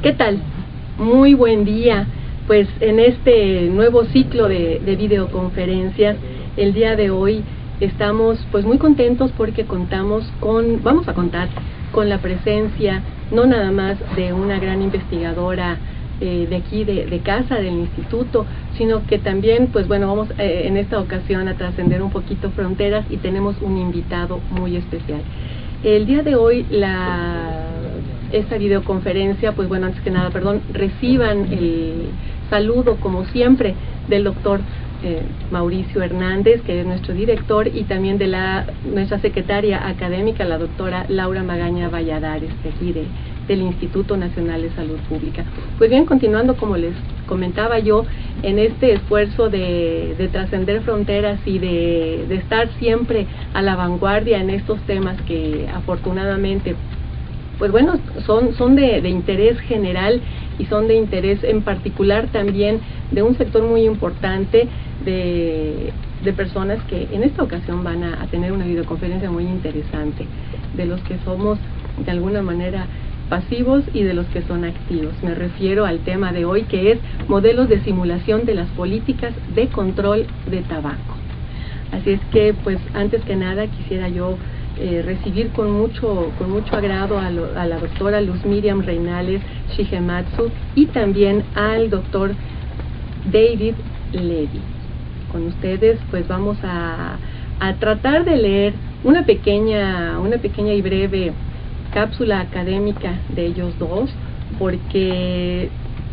¿Qué tal? Muy buen día. Pues en este nuevo ciclo de videoconferencias, el día de hoy estamos pues muy contentos porque vamos a contar con la presencia no nada más de una gran investigadora de aquí de casa del instituto, sino que también pues bueno, vamos en esta ocasión a trascender un poquito fronteras y tenemos un invitado muy especial. El día de hoy esta videoconferencia, pues bueno, antes que nada, reciban el saludo como siempre del doctor Mauricio Hernández, que es nuestro director, y también de nuestra secretaria académica, la doctora Laura Magaña Valladares, de aquí del Instituto Nacional de Salud Pública. Pues bien, continuando como les comentaba yo, en este esfuerzo de trascender fronteras y de estar siempre a la vanguardia en estos temas que afortunadamente pues bueno, son de interés general y son de interés en particular también de un sector muy importante de personas que en esta ocasión van a tener una videoconferencia muy interesante, de los que somos de alguna manera pasivos y de los que son activos. Me refiero al tema de hoy, que es modelos de simulación de las políticas de control de tabaco. Así es que pues antes que nada quisiera yo recibir con mucho agrado a la doctora Myriam Reynales Shigematsu y también al doctor David Levy. Con ustedes pues vamos a tratar de leer una pequeña y breve cápsula académica de ellos dos, porque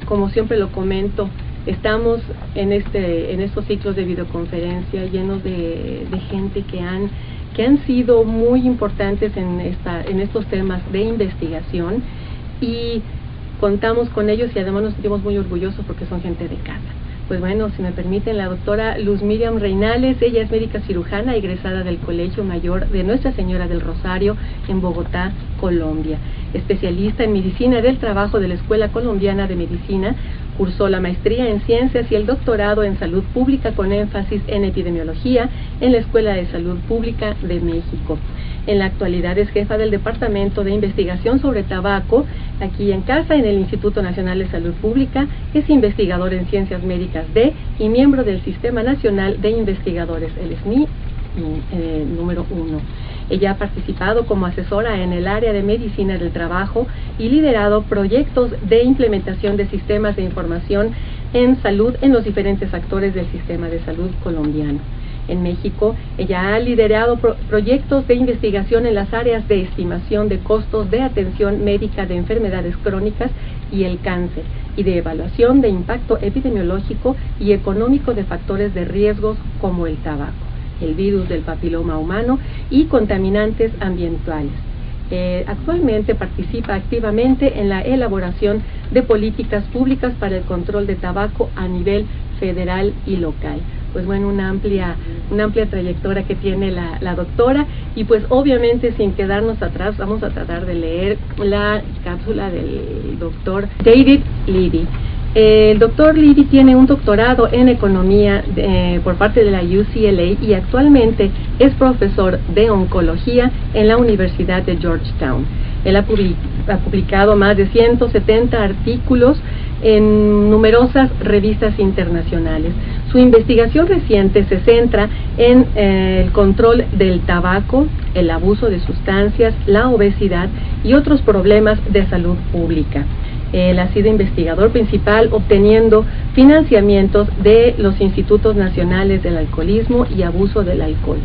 como siempre lo comento, estamos en estos ciclos de videoconferencia llenos de gente que han sido muy importantes en estos temas de investigación, y contamos con ellos y además nos sentimos muy orgullosos porque son gente de casa. Pues bueno, si me permiten, la doctora Myriam Reynales, ella es médica cirujana egresada del Colegio Mayor de Nuestra Señora del Rosario en Bogotá, Colombia. Especialista en medicina del trabajo de la Escuela Colombiana de Medicina, cursó la maestría en ciencias y el doctorado en salud pública con énfasis en epidemiología en la Escuela de Salud Pública de México. En la actualidad es jefa del Departamento de Investigación sobre Tabaco, aquí en casa, en el Instituto Nacional de Salud Pública. Es investigador en Ciencias Médicas y miembro del Sistema Nacional de Investigadores, el SNI número 1. Ella ha participado como asesora en el área de medicina del trabajo y liderado proyectos de implementación de sistemas de información en salud en los diferentes actores del sistema de salud colombiano. En México, ella ha liderado proyectos de investigación en las áreas de estimación de costos de atención médica de enfermedades crónicas y el cáncer, y de evaluación de impacto epidemiológico y económico de factores de riesgos como el tabaco, el virus del papiloma humano y contaminantes ambientales. Actualmente participa activamente en la elaboración de políticas públicas para el control de tabaco a nivel federal y local. Pues bueno, una amplia trayectoria que tiene la doctora, y pues obviamente sin quedarnos atrás vamos a tratar de leer la cápsula del doctor David Levy. El doctor Levy tiene un doctorado en economía por parte de la UCLA y actualmente es profesor de oncología en la Universidad de Georgetown. Él ha publicado más de 170 artículos en numerosas revistas internacionales. Su investigación reciente se centra en el control del tabaco, el abuso de sustancias, la obesidad y otros problemas de salud pública. Él ha sido investigador principal obteniendo financiamientos de los Institutos Nacionales del Alcoholismo y Abuso del Alcohol,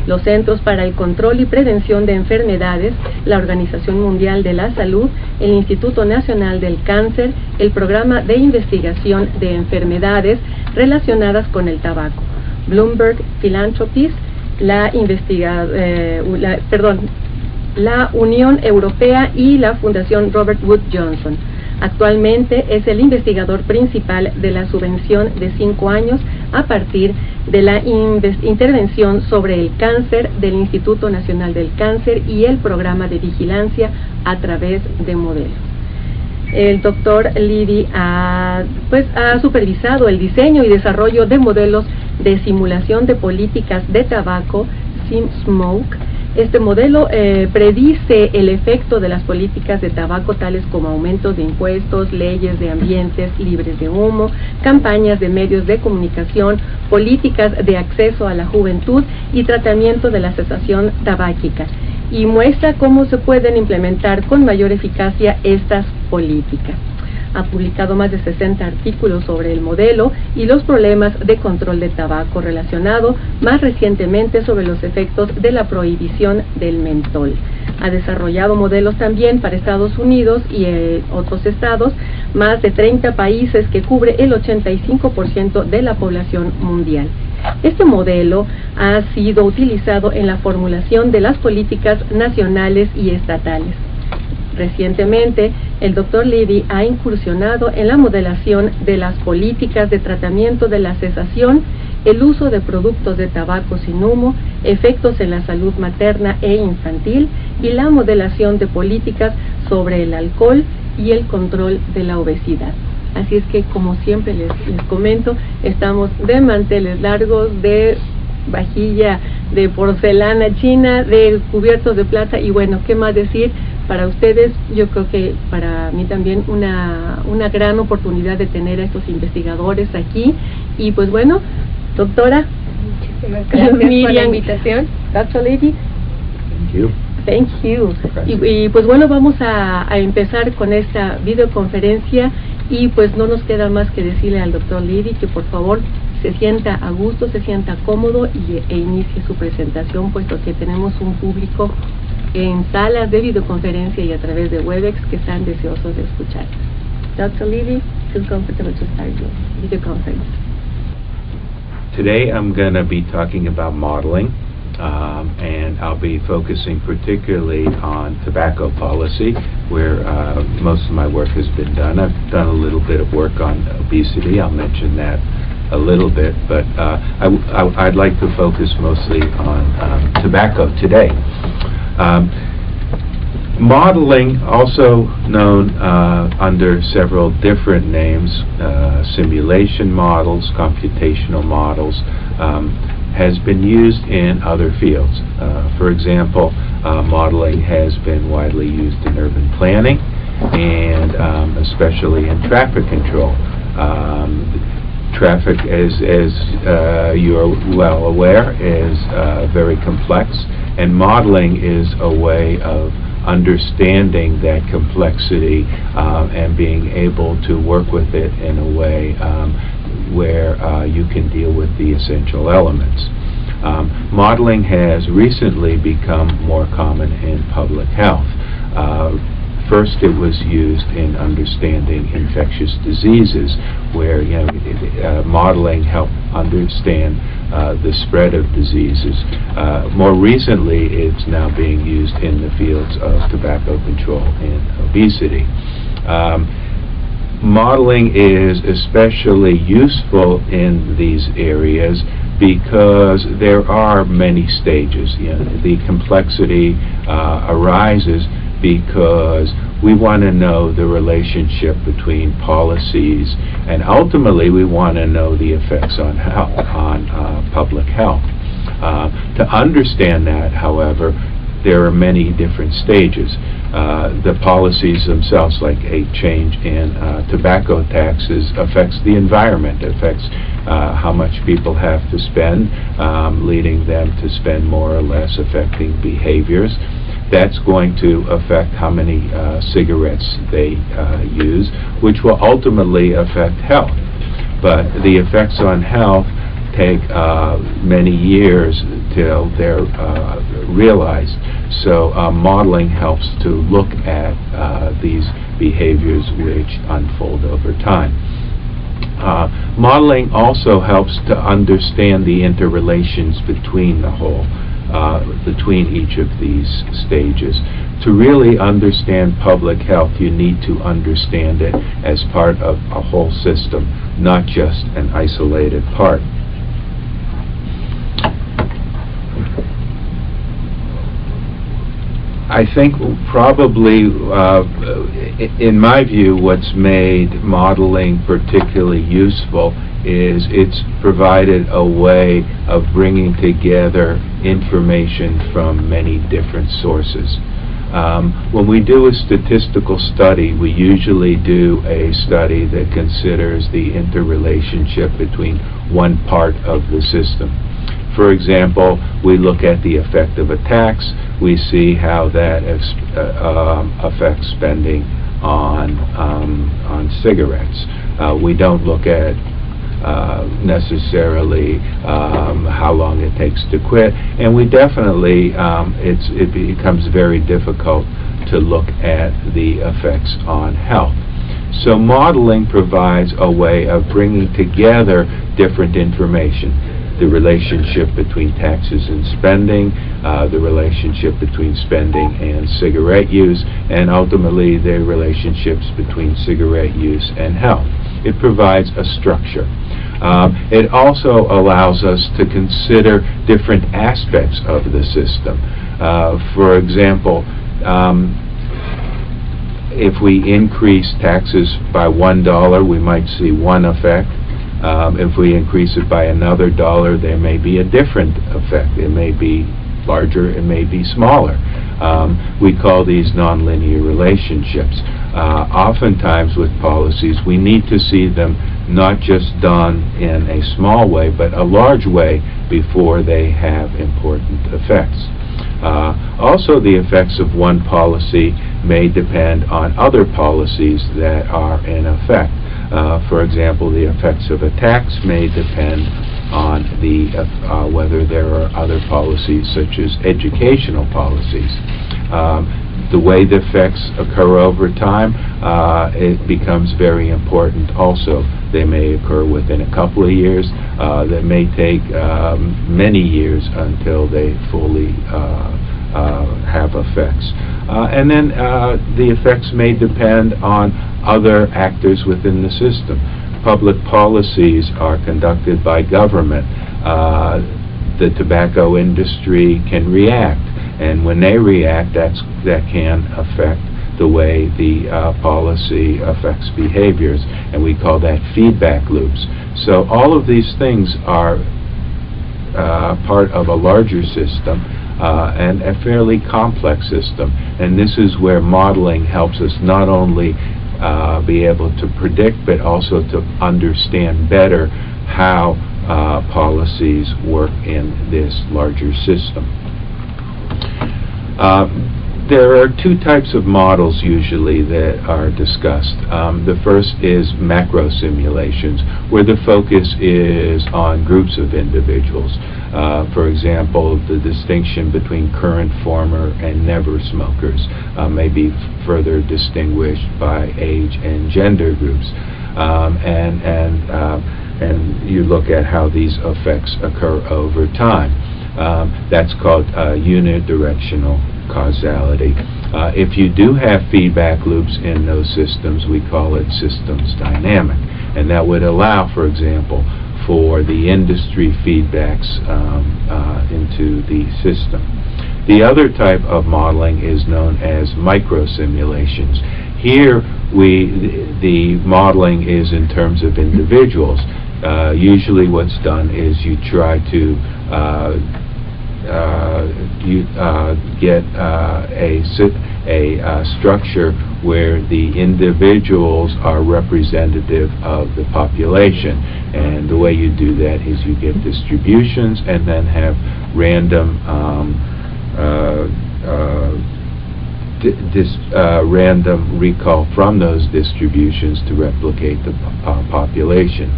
los Centros para el Control y Prevención de Enfermedades, la Organización Mundial de la Salud, el Instituto Nacional del Cáncer, el Programa de Investigación de Enfermedades relacionadas con el tabaco, Bloomberg Philanthropies, la Unión Europea y la Fundación Robert Wood Johnson. Actualmente es el investigador principal de la subvención de 5 años a partir de la intervención sobre el cáncer del Instituto Nacional del Cáncer y el programa de vigilancia a través de modelos. El doctor Levy ha supervisado el diseño y desarrollo de modelos de simulación de políticas de tabaco, SimSmoke, Este modelo predice el efecto de las políticas de tabaco, tales como aumentos de impuestos, leyes de ambientes libres de humo, campañas de medios de comunicación, políticas de acceso a la juventud y tratamiento de la cesación tabáquica, y muestra cómo se pueden implementar con mayor eficacia estas políticas. Ha publicado más de 60 artículos sobre el modelo y los problemas de control de tabaco relacionado, más recientemente sobre los efectos de la prohibición del mentol. Ha desarrollado modelos también para Estados Unidos y otros estados, más de 30 países que cubre el 85% de la población mundial. Este modelo ha sido utilizado en la formulación de las políticas nacionales y estatales. Recientemente, el Dr. Levy ha incursionado en la modelación de las políticas de tratamiento de la cesación, el uso de productos de tabaco sin humo, efectos en la salud materna e infantil y la modelación de políticas sobre el alcohol y el control de la obesidad. Así es que, como siempre les comento, estamos de manteles largos, de vajilla de porcelana china, de cubiertos de plata, y bueno, ¿qué más decir? Para ustedes, yo creo que para mí también una gran oportunidad de tener a estos investigadores aquí. Y pues bueno, doctora, muchísimas gracias Myriam, por la invitación. Dr. Levy. Thank you. Thank you. Y pues bueno, vamos a empezar con esta videoconferencia, y pues no nos queda más que decirle al doctor Levy que por favor se sienta a gusto, se sienta cómodo e inicie su presentación, puesto que tenemos un público en salas de videoconferencia y a través de Webex que están deseosos de escuchar. Dr. Levy, feel comfortable to start your video conference. Today I'm going to be talking about modeling, and I'll be focusing particularly on tobacco policy, where most of my work has been done. I've done a little bit of work on obesity. I'll mention that a little bit, but I'd like to focus mostly on tobacco today. Modeling, also known under several different names, simulation models, computational models, has been used in other fields. For example, modeling has been widely used in urban planning and especially in traffic control. Traffic, as you're well aware, is very complex, and modeling is a way of understanding that complexity and being able to work with it in a way where you can deal with the essential elements. Modeling has recently become more common in public health. First, it was used in understanding infectious diseases, where modeling helped understand the spread of diseases. More recently, it's now being used in the fields of tobacco control and obesity. Modeling is especially useful in these areas because there are many stages. The complexity arises because we want to know the relationship between policies, and ultimately we want to know the effects on health, on public health. To understand that, however, there are many different stages. The policies themselves, like a change in tobacco taxes, affects the environment, affects how much people have to spend, leading them to spend more or less, affecting behaviors. That's going to affect how many cigarettes they use, which will ultimately affect health. But the effects on health take many years till they're realized. So modeling helps to look at these behaviors which unfold over time. Modeling also helps to understand the interrelations between the whole, between each of these stages. To really understand public health, you need to understand it as part of a whole system, not just an isolated part. I think probably, in my view, what's made modeling particularly useful is it's provided a way of bringing together information from many different sources. When we do a statistical study, we usually do a study that considers the interrelationship between one part of the system. For example, we look at the effect of a tax. We see how that affects spending on cigarettes. We don't look at necessarily how long it takes to quit, and we definitely it becomes very difficult to look at the effects on health. So modeling provides a way of bringing together different information. The relationship between taxes and spending, the relationship between spending and cigarette use, and ultimately the relationships between cigarette use and health. It provides a structure. It also allows us to consider different aspects of the system. For example, if we increase taxes by $1, we might see one effect. If we increase it by another $1, there may be a different effect. It may be larger, it may be smaller. We call these nonlinear relationships. Oftentimes with policies, we need to see them not just done in a small way, but a large way before they have important effects. Also, the effects of one policy may depend on other policies that are in effect. For example, the effects of a tax may depend on whether there are other policies, such as educational policies. The way the effects occur over time, it becomes very important also. They may occur within a couple of years. That may take many years until they fully have effects. And then the effects may depend on other actors within the system. Public policies are conducted by government. The tobacco industry can react, and when they react, that can affect the way the policy affects behaviors, and we call that feedback loops. So all of these things are part of a larger system, and a fairly complex system, and this is where modeling helps us not only be able to predict, but also to understand better how policies work in this larger system. There are two types of models usually that are discussed. The first is macro simulations, where the focus is on groups of individuals. For example, the distinction between current, former, and never smokers may be further distinguished by age and gender groups. And you look at how these effects occur over time. That's called unidirectional causality. If you do have feedback loops in those systems, we call it systems dynamic. And that would allow, for example, for the industry feedbacks into the system. The other type of modeling is known as micro simulations. Here, the modeling is in terms of individuals. Usually what's done is you try to get a structure where the individuals are representative of the population, and the way you do that is you get distributions and then have random random recall from those distributions to replicate the population.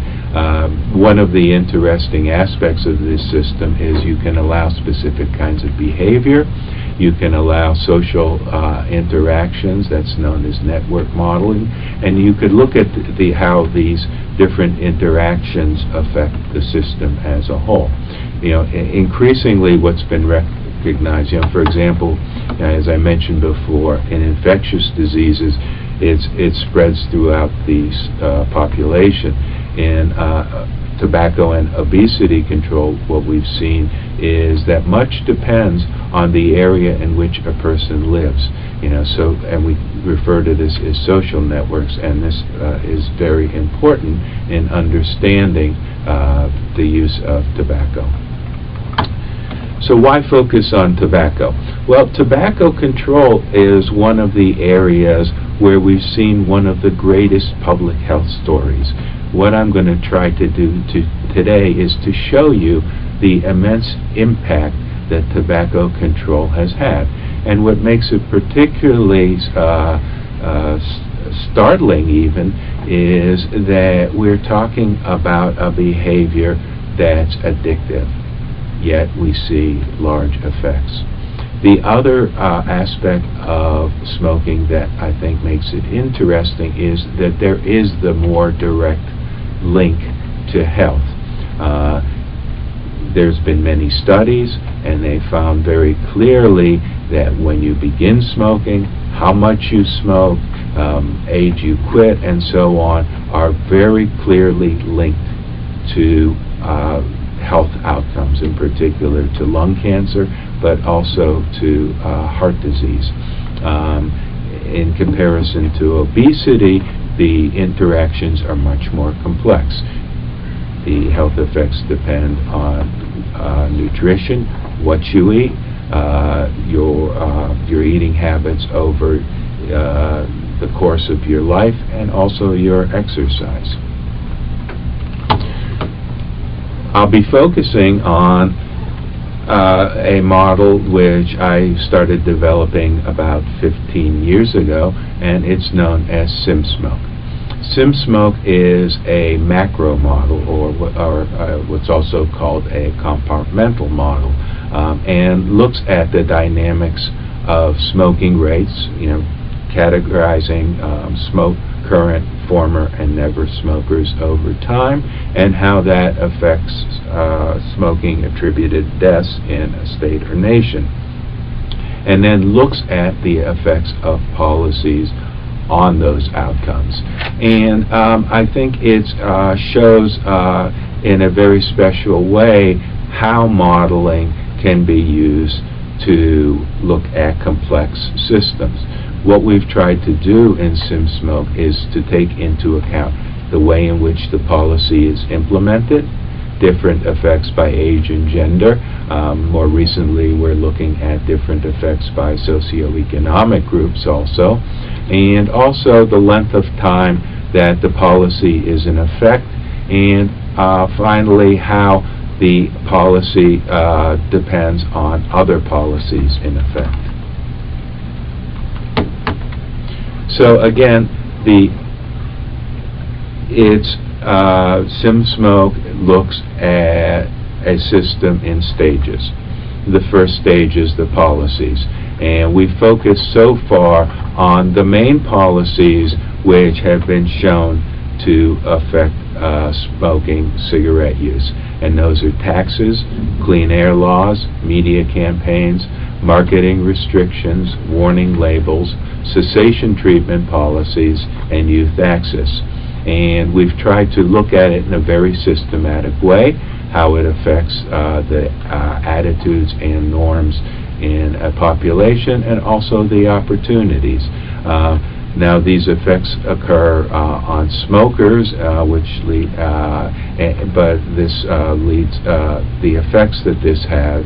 One of the interesting aspects of this system is you can allow specific kinds of behavior. You can allow social interactions, that's known as network modeling, and you could look at how these different interactions affect the system as a whole. Increasingly what's been recognized, for example, as I mentioned before, in infectious diseases, it spreads throughout the population. In tobacco and obesity control, what we've seen is that much depends on the area in which a person lives. And we refer to this as social networks, and this is very important in understanding the use of tobacco. So why focus on tobacco? Well, tobacco control is one of the areas where we've seen one of the greatest public health stories. What I'm going to try to do today is to show you the immense impact that tobacco control has had. And what makes it particularly startling even is that we're talking about a behavior that's addictive, yet we see large effects. The other aspect of smoking that I think makes it interesting is that there is the more direct link to health. There's been many studies, and they found very clearly that when you begin smoking, how much you smoke, age you quit, and so on, are very clearly linked to health outcomes, in particular to lung cancer, but also to heart disease. In comparison to obesity, the interactions are much more complex. The health effects depend on nutrition, what you eat, your eating habits over the course of your life, and also your exercise. I'll be focusing on a model which I started developing about 15 years ago, and it's known as SimSmoke. SimSmoke is a macro model, or what's also called a compartmental model, and looks at the dynamics of smoking rates, categorizing smoke, current, former, and never smokers over time, and how that affects smoking attributed deaths in a state or nation, and then looks at the effects of policies on those outcomes. And I think it shows in a very special way how modeling can be used to look at complex systems. What we've tried to do in SimSmoke is to take into account the way in which the policy is implemented, different effects by age and gender. More recently, we're looking at different effects by socioeconomic groups also, and also the length of time that the policy is in effect, and finally how the policy depends on other policies in effect. So again, SimSmoke looks at a system in stages. The first stage is the policies, and we focus so far on the main policies which have been shown to affect smoking cigarette use, and those are taxes, clean air laws, media campaigns, marketing restrictions, warning labels, cessation treatment policies, and youth access. And we've tried to look at it in a very systematic way, how it affects the attitudes and norms in a population, and also the opportunities. Now, these effects occur on smokers, but this leads the effects that this has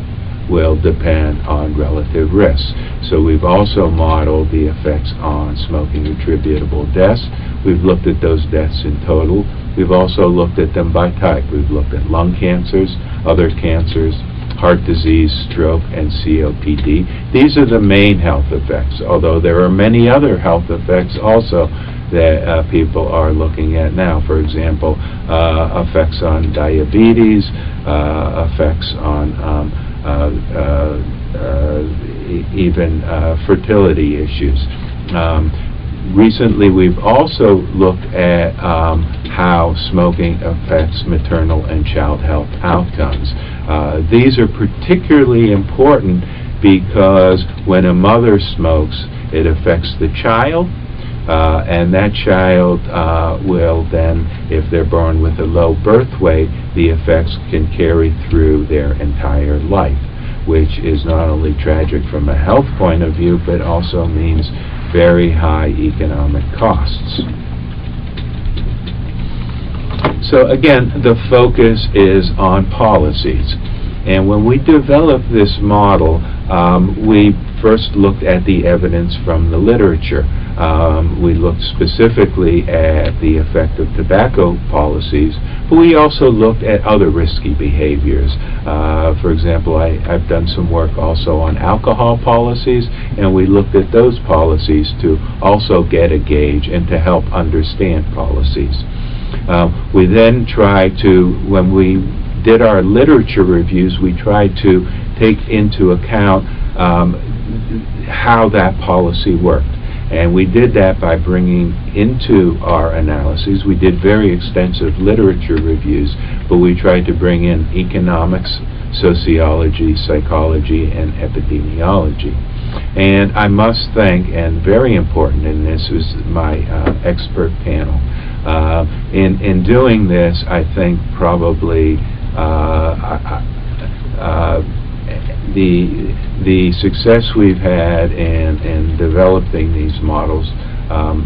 will depend on relative risks. So we've also modeled the effects on smoking attributable deaths. We've looked at those deaths in total. We've also looked at them by type. We've looked at lung cancers, other cancers, heart disease, stroke, and COPD. These are the main health effects, although there are many other health effects also that people are looking at now. For example, effects on diabetes, effects on even fertility issues. Recently, we've also looked at how smoking affects maternal and child health outcomes. These are particularly important because when a mother smokes, it affects the child, and that child will then, if they're born with a low birth weight, the effects can carry through their entire life, which is not only tragic from a health point of view, but also means very high economic costs. So again, the focus is on policies. And when we developed this model, we first looked at the evidence from the literature. We looked specifically at the effect of tobacco policies, but we also looked at other risky behaviors. For example, I've done some work also on alcohol policies, and we looked at those policies to also get a gauge and to help understand policies. We then tried to, when we did our literature reviews, we tried to take into account how that policy worked. And we did that by bringing into our analyses, we did very extensive literature reviews, but we tried to bring in economics, sociology, psychology, and epidemiology. And I must thank, and very important in this, is my expert panel. In doing this, I think probably the success we've had in developing these models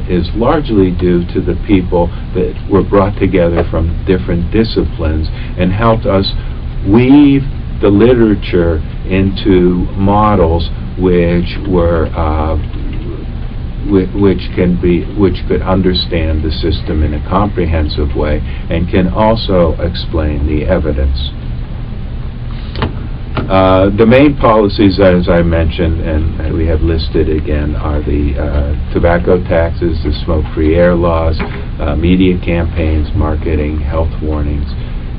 is largely due to the people that were brought together from different disciplines and helped us weave the literature into models which were which could understand the system in a comprehensive way and can also explain the evidence. The main policies, as I mentioned, and we have listed again, are the tobacco taxes, the smoke-free air laws, media campaigns, marketing, health warnings,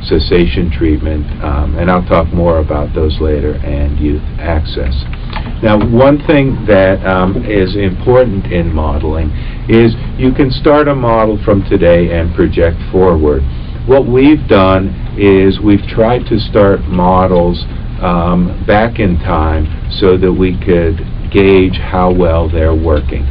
cessation treatment, and I'll talk more about those later, and youth access. Now, one thing that is important in modeling is you can start a model from today and project forward. What we've done is we've tried to start models back in time so that we could gauge how well they're working.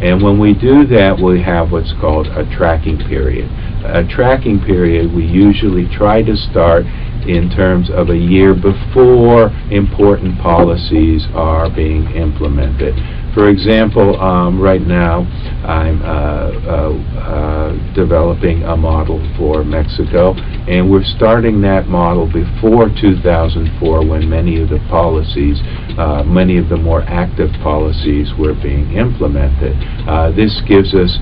And when we do that, we have what's called a tracking period. A tracking period we usually try to start in terms of a year before important policies are being implemented. For example, right now I'm developing a model for Mexico, and we're starting that model before 2004 when many of the policies, many of the more active policies were being implemented. This gives us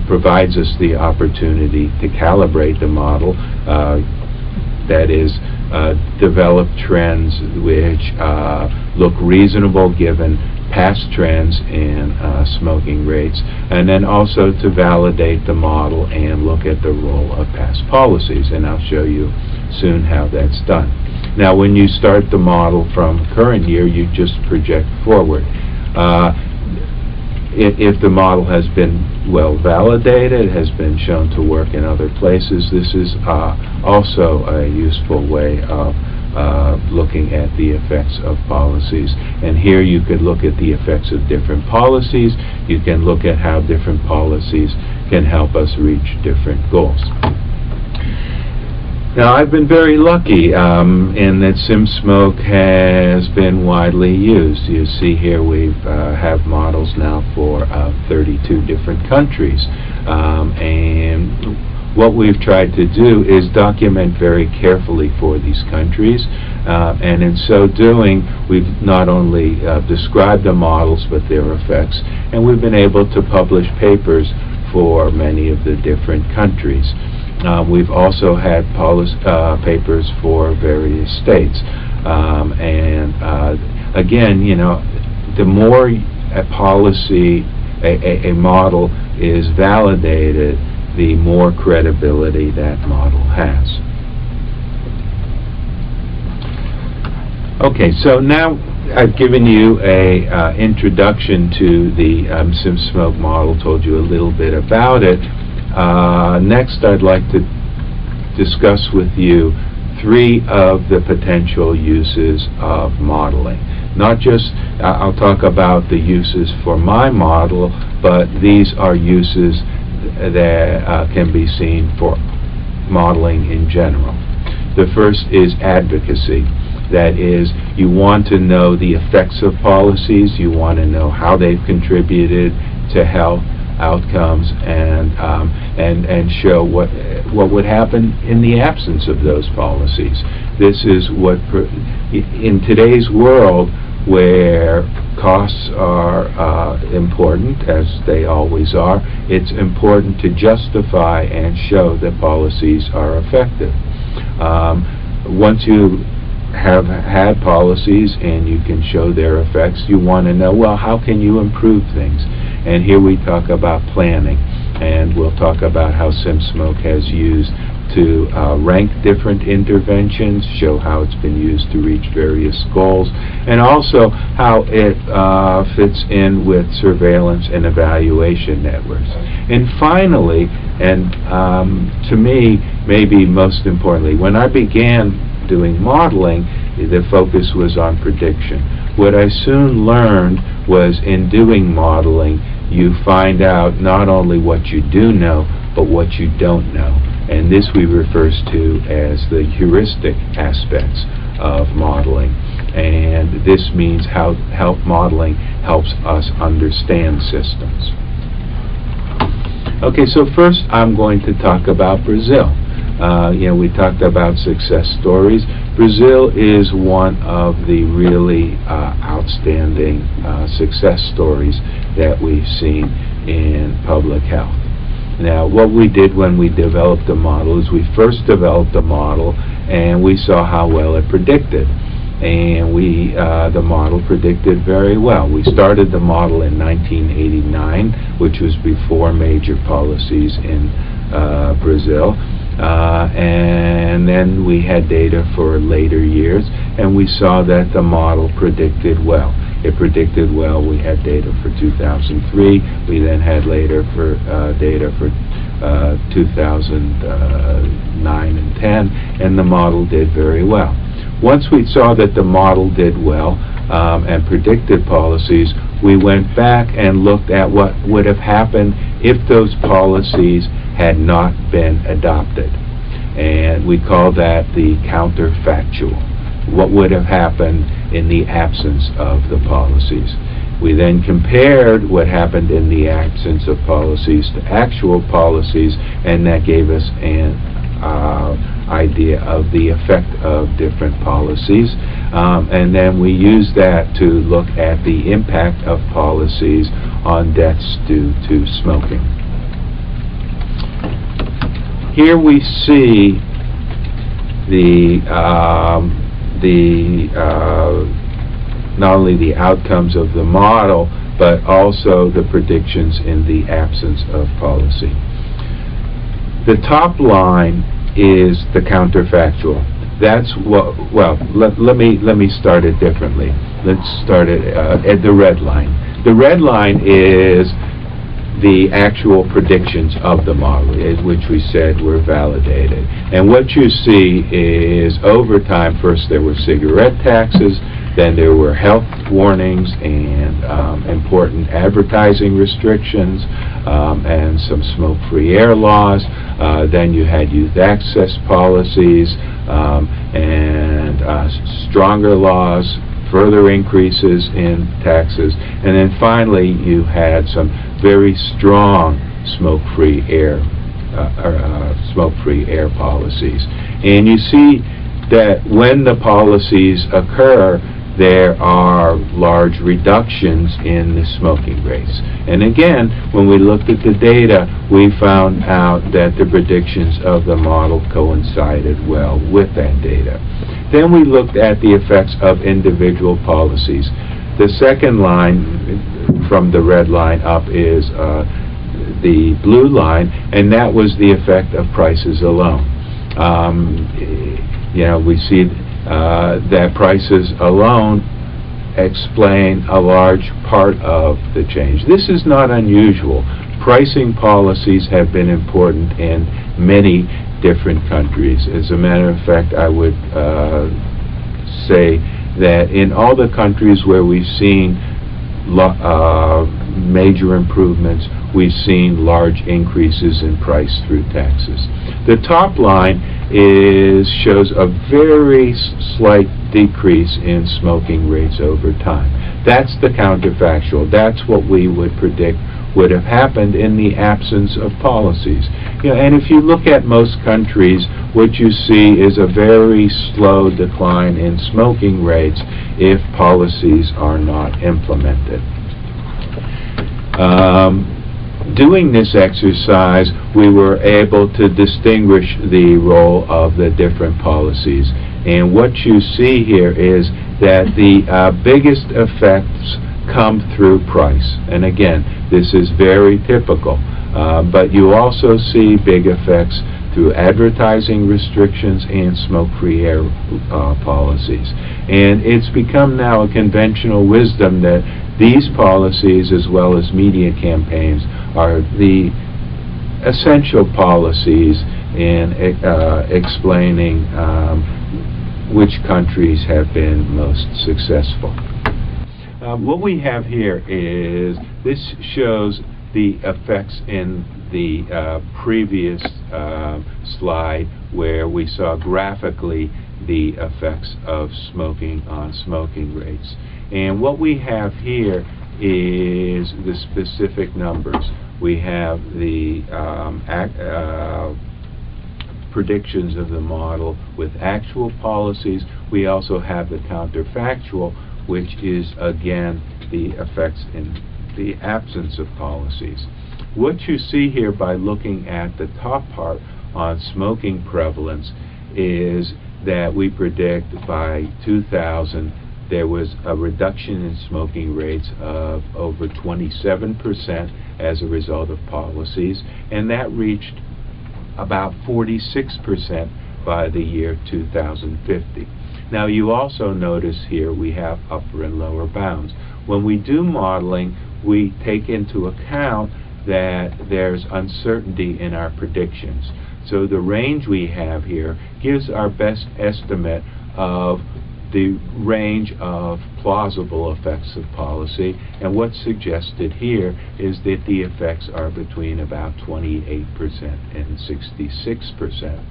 provides us the opportunity to calibrate the model, that is, develop trends which look reasonable given past trends in smoking rates, and then also to validate the model and look at the role of past policies, and I'll show you soon how that's done. Now, when you start the model from current year, you just project forward. If the model has been well validated, has been shown to work in other places, this is also a useful way of looking at the effects of policies. And here you could look at the effects of different policies. You can look at how different policies can help us reach different goals. Now, I've been very lucky in that SimSmoke has been widely used. You see here we have models now for 32 different countries. And what we've tried to do is document very carefully for these countries. And in so doing, we've not only described the models but their effects, and we've been able to publish papers for many of the different countries. We've also had papers for various states. Again, you know, the more a policy, a model is validated, the more credibility that model has. Okay, so now I've given you a introduction to the SimSmoke model, told you a little bit about it. Next, I'd like to discuss with you 3 of the potential uses of modeling. not just, I'll talk about the uses for my model, but these are uses that can be seen for modeling in general. The first is advocacy. That is, you want to know the effects of policies, you want to know how they've contributed to health outcomes, and show what would happen in the absence of those policies. This is what, in today's world, where costs are important, as they always are, it's important to justify and show that policies are effective. Once you have had policies and you can show their effects, you want to know, well, how can you improve things? And here we talk about planning, and we'll talk about how SimSmoke has used to rank different interventions, show how it's been used to reach various goals, and also how it fits in with surveillance and evaluation networks. And finally, and to me, maybe most importantly, when I began doing modeling, the focus was on prediction. What I soon learned was, in doing modeling, you find out not only what you do know, but what you don't know. And this we refer to as the heuristic aspects of modeling. And this means how modeling helps us understand systems. Okay, so first I'm going to talk about Brazil. We talked about success stories. Brazil is one of the really outstanding success stories that we've seen in public health. Now, what we did when we developed the model is we first developed a model, and we saw how well it predicted. And the model predicted very well. We started the model in 1989, which was before major policies in Brazil. And then we had data for later years, and we saw that the model predicted well. It predicted well. We had data for 2003. We then had later for data for 2009 and 10, and the model did very well. Once we saw that the model did well and predicted policies, we went back and looked at what would have happened if those policies had not been adopted. And we call that the counterfactual. What would have happened in the absence of the policies? We then compared what happened in the absence of policies to actual policies, and that gave us an idea of the effect of different policies. And then we used that to look at the impact of policies on deaths due to smoking. Here we see not only the outcomes of the model, but also the predictions in the absence of policy. The top line is the counterfactual. That's what. Well, let me start it differently. Let's start it at the red line. The red line is the actual predictions of the model, which we said were validated. And what you see is, over time, first there were cigarette taxes, then there were health warnings and important advertising restrictions and some smoke-free air laws. Then you had youth access policies and stronger laws, further increases in taxes, and then finally you had some very strong smoke-free air policies. And you see that when the policies occur, there are large reductions in the smoking rates. And again, when we looked at the data, we found out that the predictions of the model coincided well with that data. Then we looked at the effects of individual policies. The second line from the red line up is the blue line, and that was the effect of prices alone. We see that prices alone explain a large part of the change. This is not unusual. Pricing policies have been important in many different countries. As a matter of fact, I would say that in all the countries where we've seen major improvements, we've seen large increases in price through taxes. The top line shows a very slight decrease in smoking rates over time. That's the counterfactual. That's what we would predict would have happened in the absence of policies. And if you look at most countries, what you see is a very slow decline in smoking rates if policies are not implemented. Doing this exercise, we were able to distinguish the role of the different policies. And what you see here is that the biggest effects come through price. And again, this is very typical. But you also see big effects through advertising restrictions and smoke-free air policies. And it's become now a conventional wisdom that these policies, as well as media campaigns, are the essential policies in explaining which countries have been most successful. What we have here is, this shows the effects in the previous slide, where we saw graphically the effects of smoking on smoking rates. And what we have here is the specific numbers. We have the predictions of the model with actual policies. We also have the counterfactual, which is again the effects in the absence of policies. What you see here by looking at the top part on smoking prevalence is that we predict by 2000 there was a reduction in smoking rates of over 27% as a result of policies, and that reached about 46% by the year 2050. Now, you also notice here we have upper and lower bounds. When we do modeling, we take into account that there's uncertainty in our predictions. So the range we have here gives our best estimate of the range of plausible effects of policy, and what's suggested here is that the effects are between about 28% and 66%.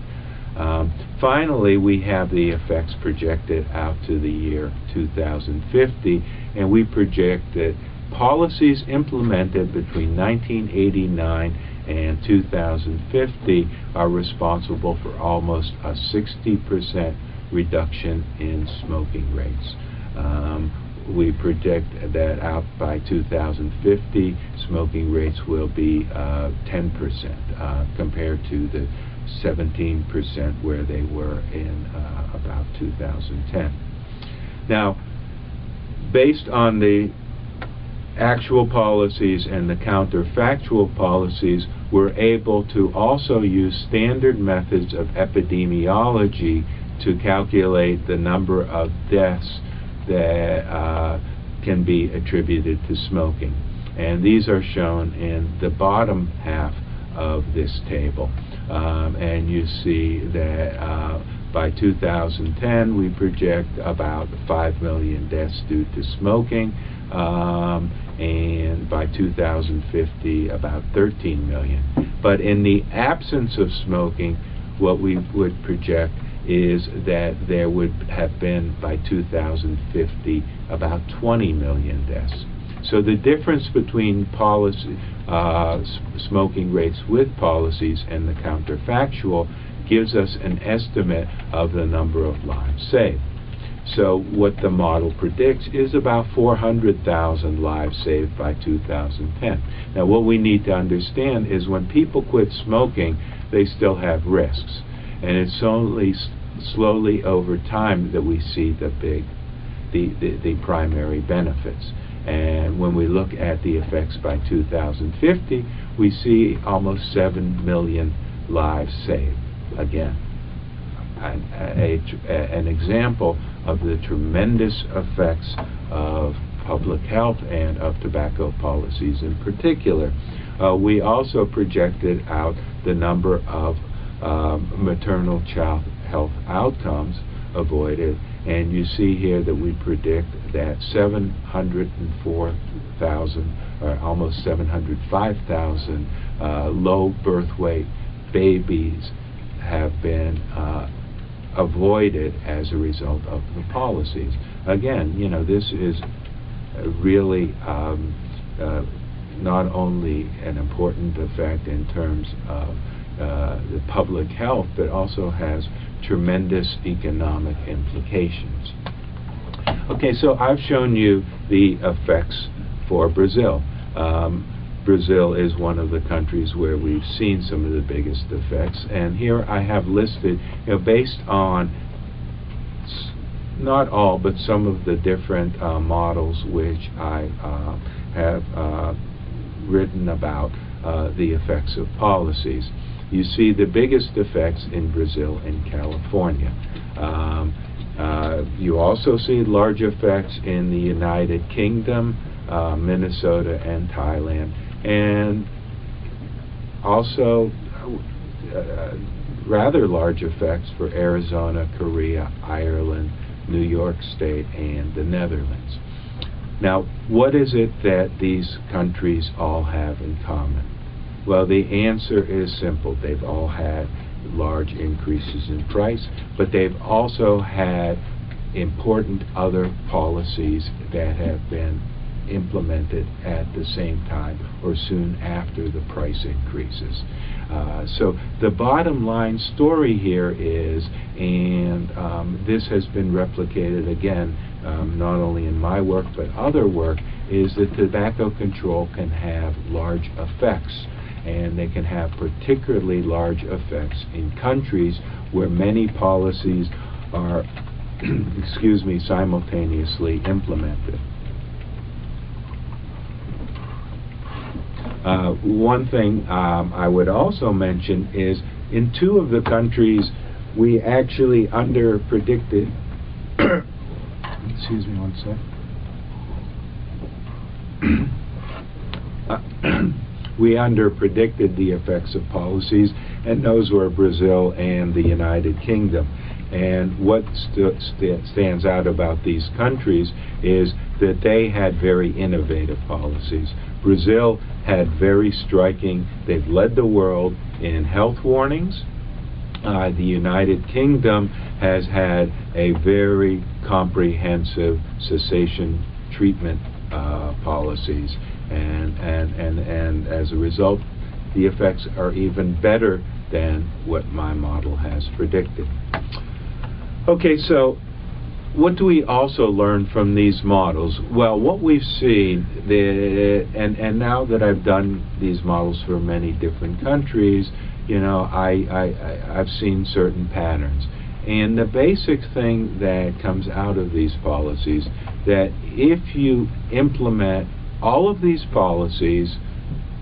Finally, we have the effects projected out to the year 2050, and we project that policies implemented between 1989 and 2050 are responsible for almost a 60% reduction in smoking rates. We predict that out by 2050, smoking rates will be 10% compared to the 17% where they were in about 2010. Now, based on the actual policies and the counterfactual policies, we're able to also use standard methods of epidemiology to calculate the number of deaths that can be attributed to smoking. And these are shown in the bottom half of this table. And you see that by 2010 we project about 5 million deaths due to smoking, and by 2050 about 13 million. But in the absence of smoking, what we would project is that there would have been by 2050 about 20 million deaths. So the difference between policy, smoking rates with policies and the counterfactual gives us an estimate of the number of lives saved. So what the model predicts is about 400,000 lives saved by 2010. Now, what we need to understand is when people quit smoking, they still have risks. And it's only slowly over time that we see the primary benefits. And when we look at the effects by 2050, we see almost 7 million lives saved. Again, an example of the tremendous effects of public health and of tobacco policies in particular. We also projected out the number of maternal child health outcomes avoided. And you see here that we predict that 704,000, or almost 705,000 low birth weight babies have been avoided as a result of the policies. Again, you know, this is really not only an important effect in terms of the public health, but also has tremendous economic implications. Okay, so I've shown you the effects for Brazil. Brazil is one of the countries where we've seen some of the biggest effects, and here I have listed, you know, based on not all, but some of the different models which I have written about the effects of policies. You see the biggest effects in Brazil and California. You also see large effects in the United Kingdom, Minnesota, and Thailand, and also rather large effects for Arizona, Korea, Ireland, New York State, and the Netherlands. Now, what is it that these countries all have in common? Well, the answer is simple. They've all had large increases in price, but they've also had important other policies that have been implemented at the same time or soon after the price increases. So the bottom line story here is, and this has been replicated again, not only in my work but other work, is that tobacco control can have large effects, and they can have particularly large effects in countries where many policies are excuse me, simultaneously implemented. One thing I would also mention is in two of the countries we actually under-predicted excuse me one sec. We under-predicted the effects of policies, and those were Brazil and the United Kingdom. And what stands out about these countries is that they had very innovative policies. Brazil had very striking, they've led the world in health warnings. The United Kingdom has had a very comprehensive cessation treatment policies, and as a result, the effects are even better than what my model has predicted. Okay, so what do we also learn from these models? Well, what we've seen, and now that I've done these models for many different countries, you know, I've seen certain patterns. And the basic thing that comes out of these policies, that if you implement all of these policies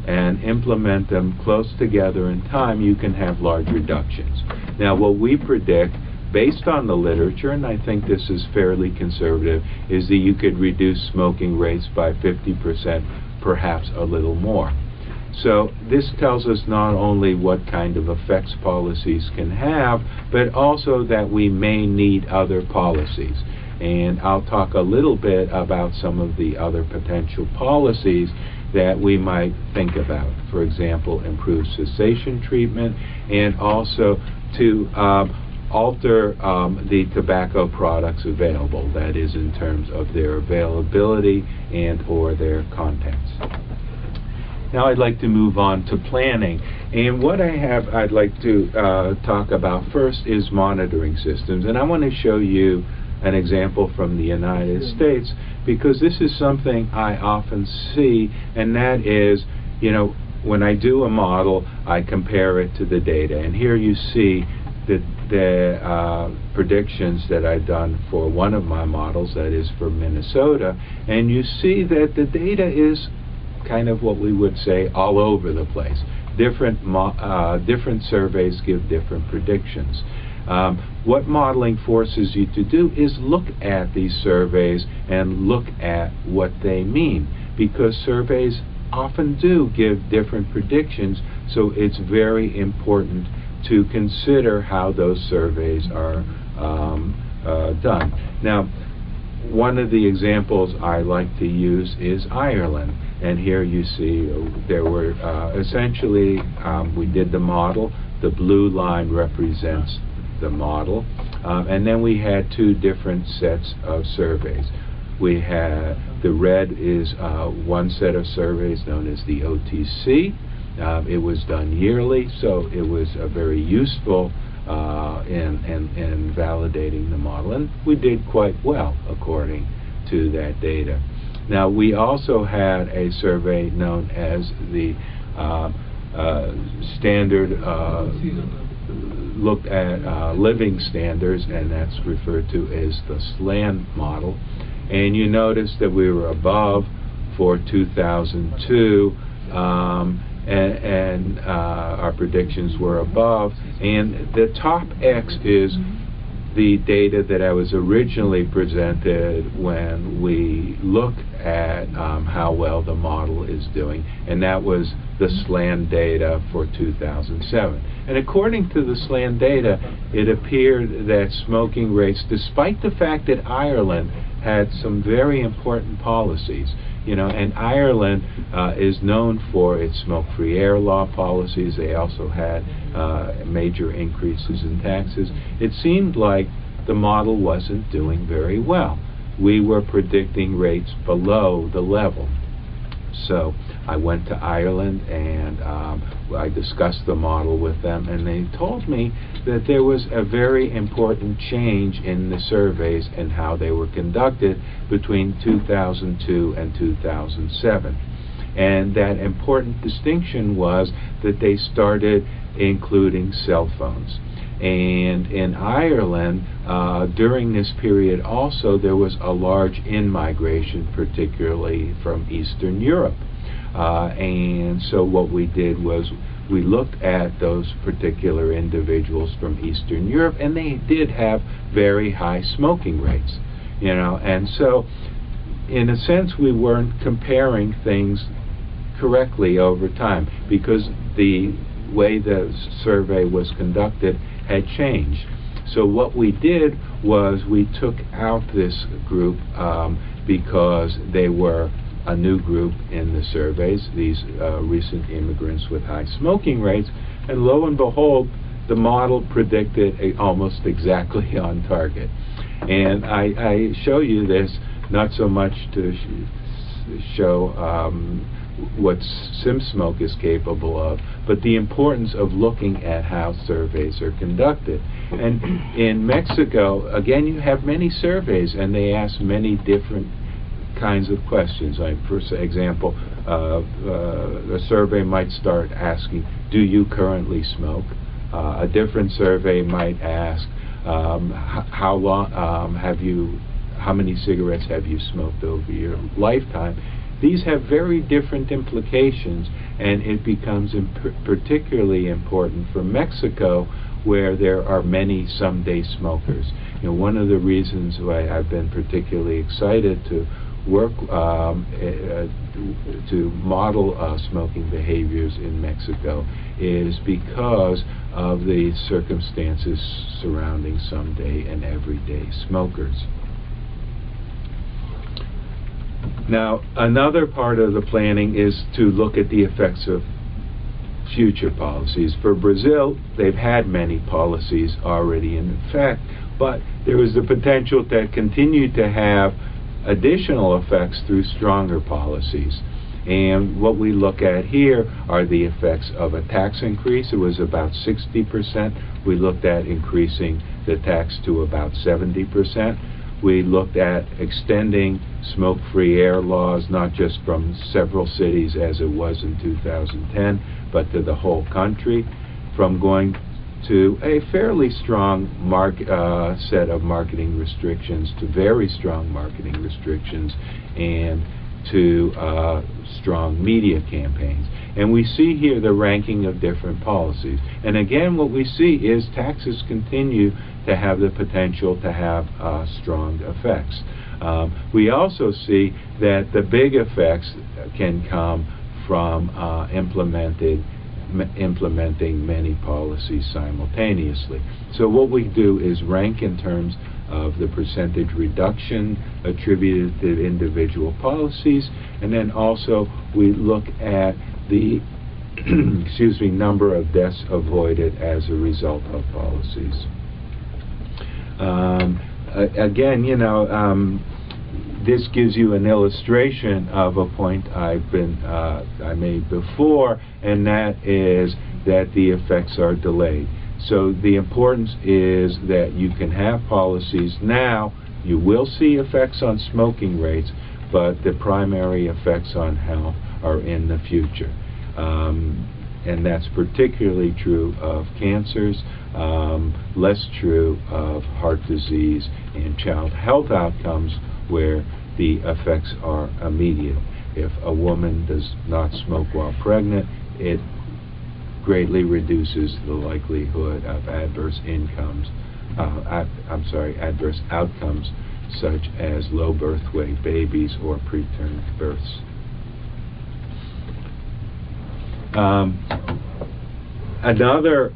and implement them close together in time, you can have large reductions. Now, what we predict, based on the literature, and I think this is fairly conservative, is that you could reduce smoking rates by 50%, perhaps a little more. So this tells us not only what kind of effects policies can have, but also that we may need other policies. And I'll talk a little bit about some of the other potential policies that we might think about. For example, improved cessation treatment, and also to alter the tobacco products available, that is in terms of their availability and or their contents. Now I'd like to move on to planning, and what I'd like to talk about first is monitoring systems, and I want to show you an example from the United States, because this is something I often see, and that is, you know, when I do a model, I compare it to the data, and here you see the predictions that I've done for one of my models, that is for Minnesota, and you see that the data is kind of what we would say all over the place. Different surveys give different predictions. What modeling forces you to do is look at these surveys and look at what they mean, because surveys often do give different predictions, so it's very important to consider how those surveys are done. Now, one of the examples I like to use is Ireland. And here you see there were essentially, we did the model. The blue line represents the model. And then we had two different sets of surveys. We had, the red is one set of surveys known as the OTC. It was done yearly, so it was very useful in validating the model, and we did quite well according to that data. Now, we also had a survey known as the standard, looked at living standards, and that's referred to as the SLAN model. And you notice that we were above for 2002, and our predictions were above. And the top X is the data that I was originally presented when we look at how well the model is doing, and that was the SLAN data for 2007. And according to the SLAN data, it appeared that smoking rates, despite the fact that Ireland had some very important policies, and Ireland is known for its smoke-free air law policies. They also had major increases in taxes. It seemed like the model wasn't doing very well. We were predicting rates below the level. So I went to Ireland and I discussed the model with them, and they told me that there was a very important change in the surveys and how they were conducted between 2002 and 2007. And that important distinction was that they started including cell phones. And in Ireland, during this period also, there was a large in-migration, particularly from Eastern Europe. And so what we did was we looked at those particular individuals from Eastern Europe, and they did have very high smoking rates, and so in a sense we weren't comparing things correctly over time because the way the survey was conducted had changed. So what we did was we took out this group because they were a new group in the surveys, these recent immigrants with high smoking rates, and lo and behold, the model predicted almost exactly on target. And I show you this not so much to show what SimSmoke is capable of, but the importance of looking at how surveys are conducted. And in Mexico, again, you have many surveys, and they ask many different kinds of questions. Like, for example, a survey might start asking, do you currently smoke? A different survey might ask, how many cigarettes have you smoked over your lifetime? These have very different implications, and it becomes particularly important for Mexico, where there are many someday smokers. One of the reasons why I've been particularly excited to work to model smoking behaviors in Mexico is because of the circumstances surrounding someday and everyday smokers. Now, another part of the planning is to look at the effects of future policies. For Brazil, they've had many policies already in effect, but there is the potential to continue to have additional effects through stronger policies. And what we look at here are the effects of a tax increase. It was about 60%. We looked at increasing the tax to about 70%. We looked at extending smoke-free air laws, not just from several cities as it was in 2010, but to the whole country, from going to a fairly strong set of marketing restrictions to very strong marketing restrictions, and to strong media campaigns. And we see here the ranking of different policies. And again, what we see is taxes continue to have the potential to have strong effects. We also see that the big effects can come from implemented implementing many policies simultaneously. So what we do is rank in terms of the percentage reduction attributed to individual policies, and then also we look at the excuse me, number of deaths avoided as a result of policies. Again, this gives you an illustration of a point I made before, and that is that the effects are delayed. So the importance is that you can have policies now. You will see effects on smoking rates, but the primary effects on health are in the future. And that's particularly true of cancers, less true of heart disease and child health outcomes where the effects are immediate. If a woman does not smoke while pregnant, it greatly reduces the likelihood of adverse outcomes such as low birth weight babies or preterm births. Another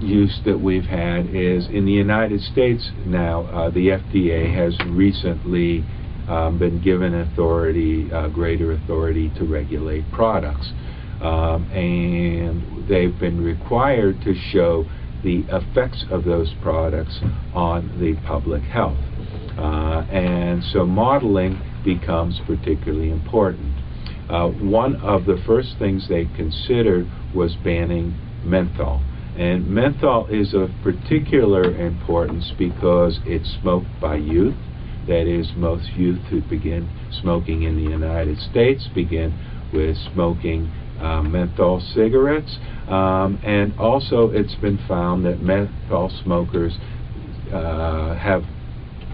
use that we've had is in the United States now. The FDA has recently been given greater authority to regulate products, and they've been required to show the effects of those products on the public health, and so modeling becomes particularly important. One of the first things they considered was banning menthol. And menthol is of particular importance because it's smoked by youth. That is, most youth who begin smoking in the United States begin with smoking menthol cigarettes. And also it's been found that menthol smokers have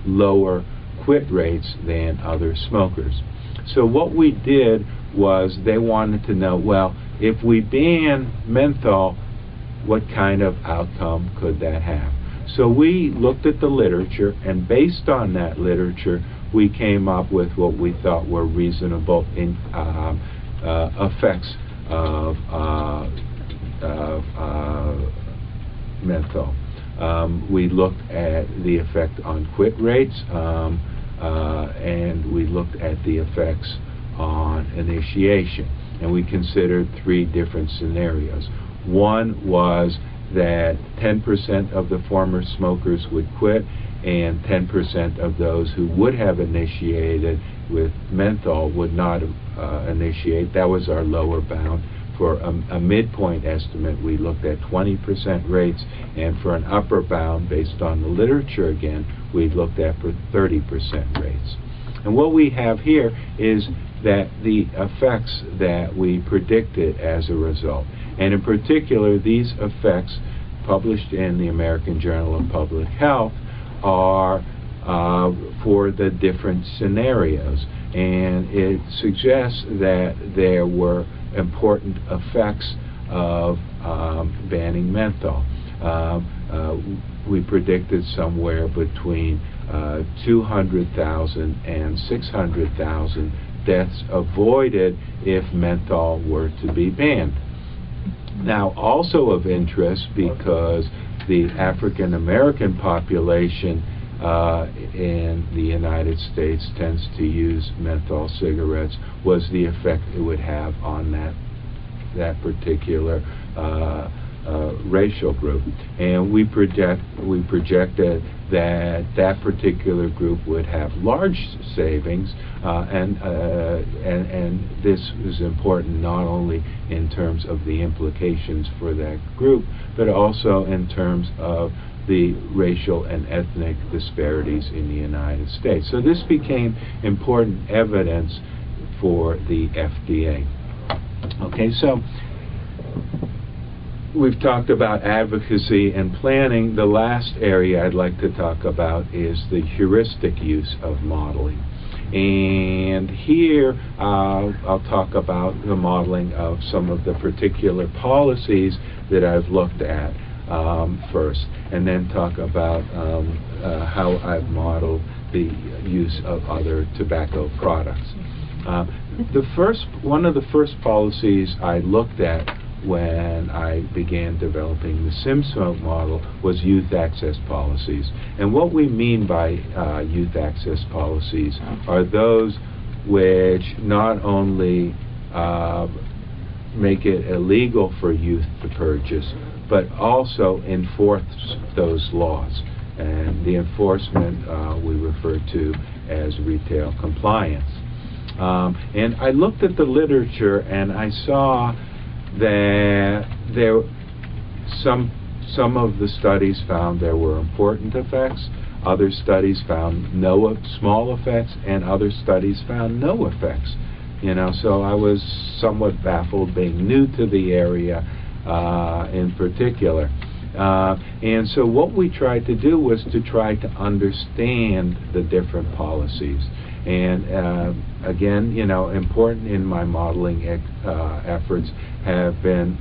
lower quit rates than other smokers. So what we did was they wanted to know, well, if we ban menthol, what kind of outcome could that have? So we looked at the literature, and based on that literature, we came up with what we thought were reasonable effects of menthol. We looked at the effect on quit rates, and we looked at the effects on initiation, and we considered three different scenarios. One was that 10% of the former smokers would quit, and 10% of those who would have initiated with menthol would not initiate. That was our lower bound. For a midpoint estimate, we looked at 20% rates, and for an upper bound, based on the literature again, we looked at for 30% rates. And what we have here is that the effects that we predicted as a result, and in particular these effects published in the American Journal of Public Health, are for the different scenarios, and it suggests that there were important effects of banning menthol. We predicted somewhere between 200,000 and 600,000 deaths avoided if menthol were to be banned. Now, also of interest, because the African American population in the United States tends to use menthol cigarettes, was the effect it would have on that particular racial group. And we projected that particular group would have large savings, and this is important not only in terms of the implications for that group, but also in terms of the racial and ethnic disparities in the United States. So this became important evidence for the FDA. Okay, so we've talked about advocacy and planning. The last area I'd like to talk about is the heuristic use of modeling. And here I'll talk about the modeling of some of the particular policies that I've looked at first, and then talk about how I've modeled the use of other tobacco products. One of the first policies I looked at when I began developing the SimSmoke model was youth access policies. And what we mean by youth access policies are those which not only make it illegal for youth to purchase, but also enforce those laws. And the enforcement we refer to as retail compliance. And I looked at the literature and I saw that some of the studies found there were important effects, other studies found small effects, and other studies found no effects. So I was somewhat baffled, being new to the area in particular. And so what we tried to do was to try to understand the different policies. And again, important in my modeling efforts have been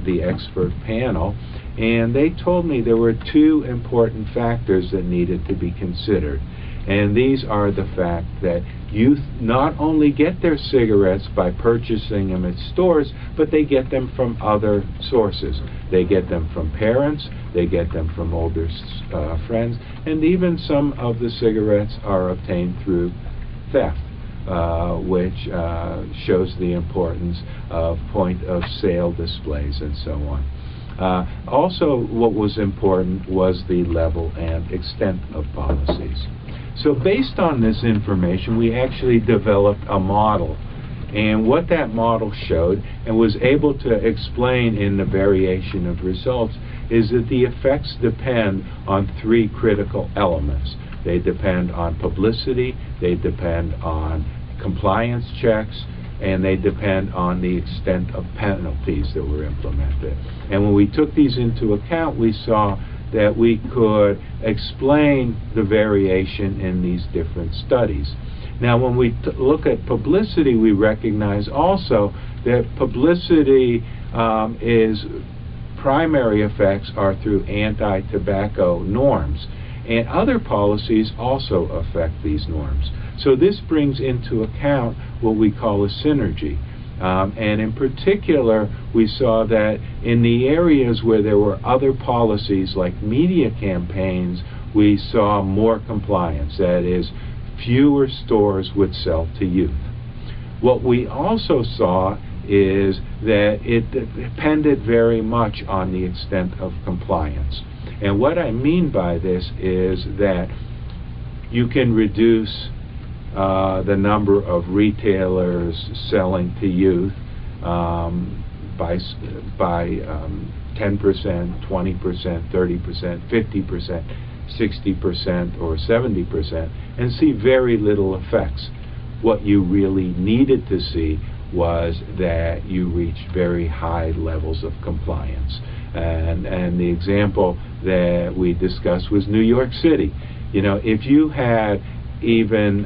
the expert panel, and they told me there were two important factors that needed to be considered. And these are the fact that youth not only get their cigarettes by purchasing them at stores, but they get them from other sources. They get them from parents, they get them from older friends, and even some of the cigarettes are obtained through theft, which shows the importance of point-of-sale displays and so on. Also, what was important was the level and extent of policies. So based on this information, we actually developed a model. And what that model showed, and was able to explain in the variation of results, is that the effects depend on three critical elements. They depend on publicity, they depend on compliance checks, and they depend on the extent of penalties that were implemented. And when we took these into account, we saw that we could explain the variation in these different studies. Now, when we look at publicity, we recognize also that publicity primary effects are through anti-tobacco norms, and other policies also affect these norms. So this brings into account what we call a synergy. And in particular, we saw that in the areas where there were other policies like media campaigns, we saw more compliance. That is, fewer stores would sell to youth. What we also saw is that it depended very much on the extent of compliance. And what I mean by this is that you can reduce the number of retailers selling to youth by 10%, 20%, 30%, 50%, 60%, or 70%, and see very little effects. What you really needed to see was that you reached very high levels of compliance. And the example that we discussed was New York City. If you had even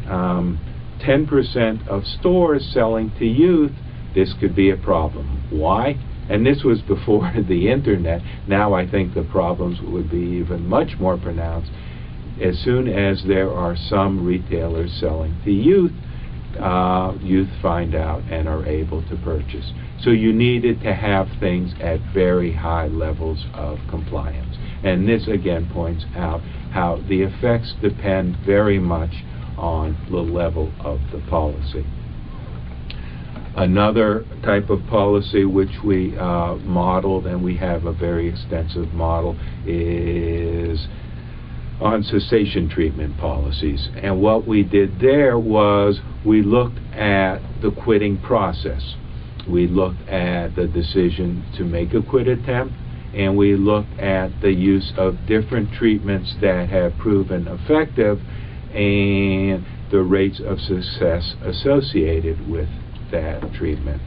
10% of stores selling to youth, this could be a problem. Why? And this was before the internet. Now I think the problems would be even much more pronounced. As soon as there are some retailers selling to youth, youth find out and are able to purchase. So you needed to have things at very high levels of compliance. And this again points out how the effects depend very much on the level of the policy. Another type of policy which we modeled, and we have a very extensive model, is on cessation treatment policies. And what we did there was we looked at the quitting process. We looked at the decision to make a quit attempt, and we looked at the use of different treatments that have proven effective and the rates of success associated with that treatment.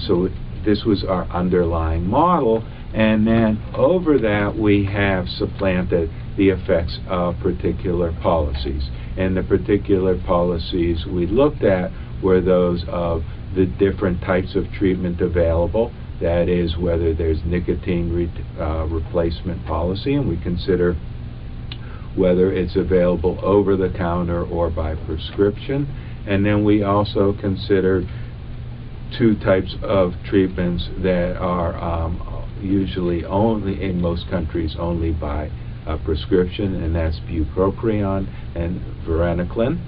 So this was our underlying model, and then over that we have supplanted the effects of particular policies. And the particular policies we looked at were those of the different types of treatment available, that is, whether there's nicotine replacement policy, and we consider whether it's available over the counter or by prescription, And then we also considered two types of treatments that are usually only, in most countries, only by prescription, and that's bupropion and varenicline.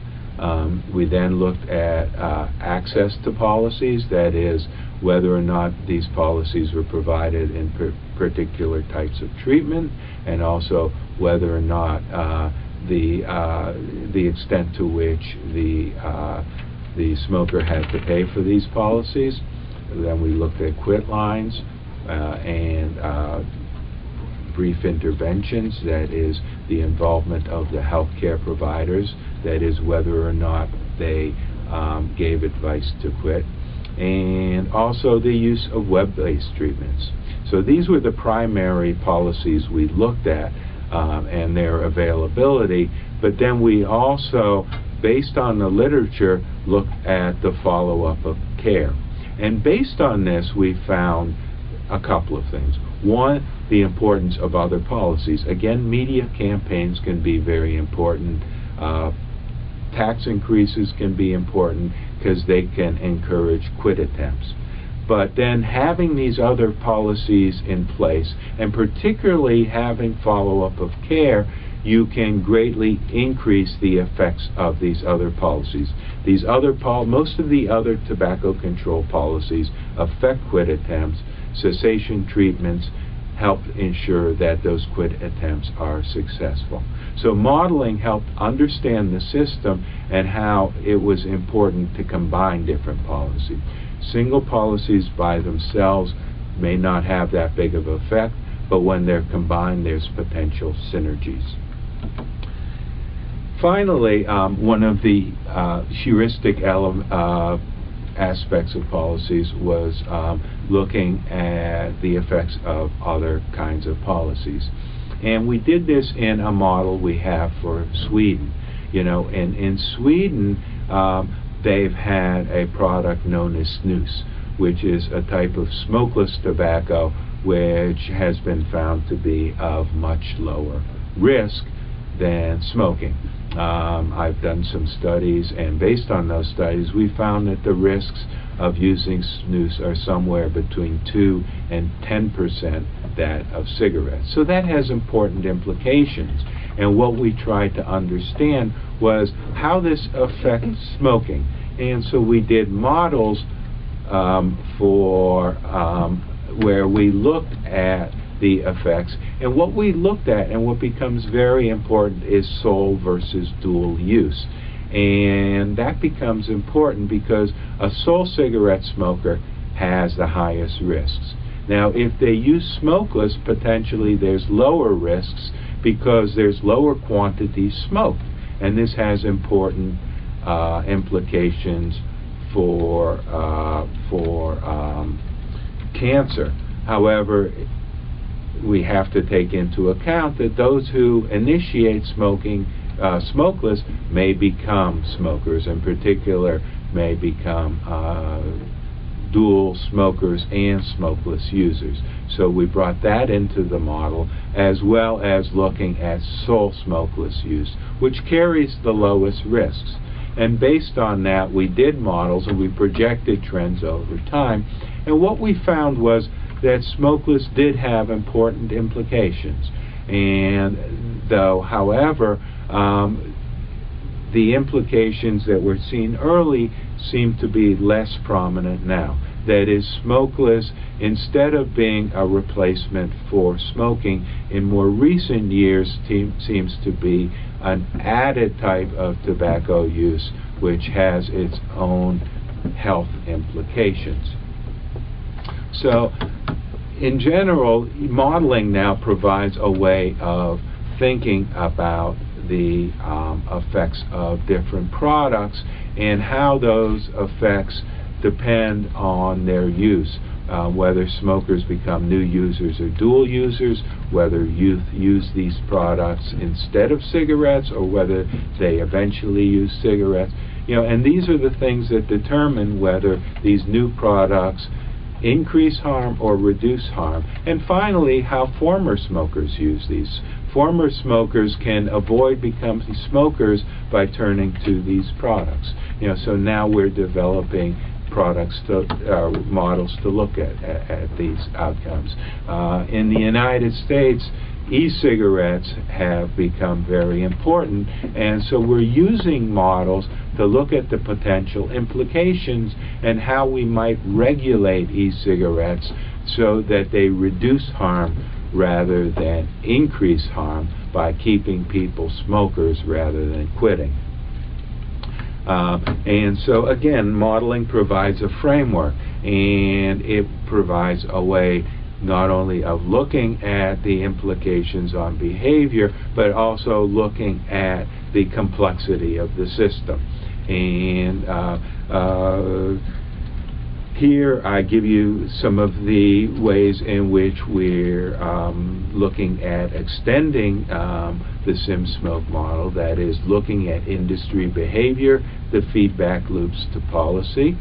We then looked at access to policies, that is, whether or not these policies were provided in particular types of treatment, and also whether or not the extent to which the smoker had to pay for these policies. Then we looked at quit lines and brief interventions, that is, the involvement of the healthcare providers, that is, whether or not they gave advice to quit, and also the use of web-based treatments. So these were the primary policies we looked at and their availability, but then we also, based on the literature, looked at the follow-up of care. And based on this, we found a couple of things. One, the importance of other policies. Again, media campaigns can be very important. Tax increases can be important because they can encourage quit attempts. But then having these other policies in place, and particularly having follow-up of care, you can greatly increase the effects of these other policies. These other most of the other tobacco control policies affect quit attempts. Cessation treatments help ensure that those quit attempts are successful. So modeling helped understand the system and how it was important to combine different policies. Single policies by themselves may not have that big of an effect, but when they're combined, there's potential synergies. Finally, one of the heuristic aspects of policies was looking at the effects of other kinds of policies. And we did this in a model we have for Sweden. You know, in Sweden, they've had a product known as snus, which is a type of smokeless tobacco which has been found to be of much lower risk than smoking. I've done some studies, and based on those studies, we found that the risks of using snus are somewhere between 2 and 10% that of cigarettes. So that has important implications. And what we tried to understand was how this affects smoking. And so we did models where we looked at the effects. And what we looked at, and what becomes very important, is sole versus dual use. And that becomes important because a sole cigarette smoker has the highest risks. Now, if they use smokeless, potentially there's lower risks because there's lower quantities smoked. And this has important implications for cancer. However, we have to take into account that those who initiate smoking smokeless may become smokers, in particular may become dual smokers and smokeless users. So we brought that into the model, as well as looking at sole smokeless use, which carries the lowest risks. And based on that, we did models and we projected trends over time. And what we found was that smokeless did have important implications. And though, however, the implications that were seen early seem to be less prominent now. That is, smokeless, instead of being a replacement for smoking, in more recent years seems to be an added type of tobacco use which has its own health implications. So, in general, modeling now provides a way of thinking about the effects of different products and how those effects depend on their use, whether smokers become new users or dual users, whether youth use these products instead of cigarettes, or whether they eventually use cigarettes. You know, and these are the things that determine whether these new products increase harm or reduce harm. And finally, how former smokers use these. Former smokers can avoid becoming smokers by turning to these products. So now we're developing models to look at these outcomes. In the United States, e-cigarettes have become very important, and so we're using models to look at the potential implications and how we might regulate e-cigarettes so that they reduce harm rather than increase harm by keeping people smokers rather than quitting. And so again, modeling provides a framework, and it provides a way not only of looking at the implications on behavior, but also looking at the complexity of the system. And here I give you some of the ways in which we're looking at extending the SimSmoke model, that is, looking at industry behavior, the feedback loops to policy.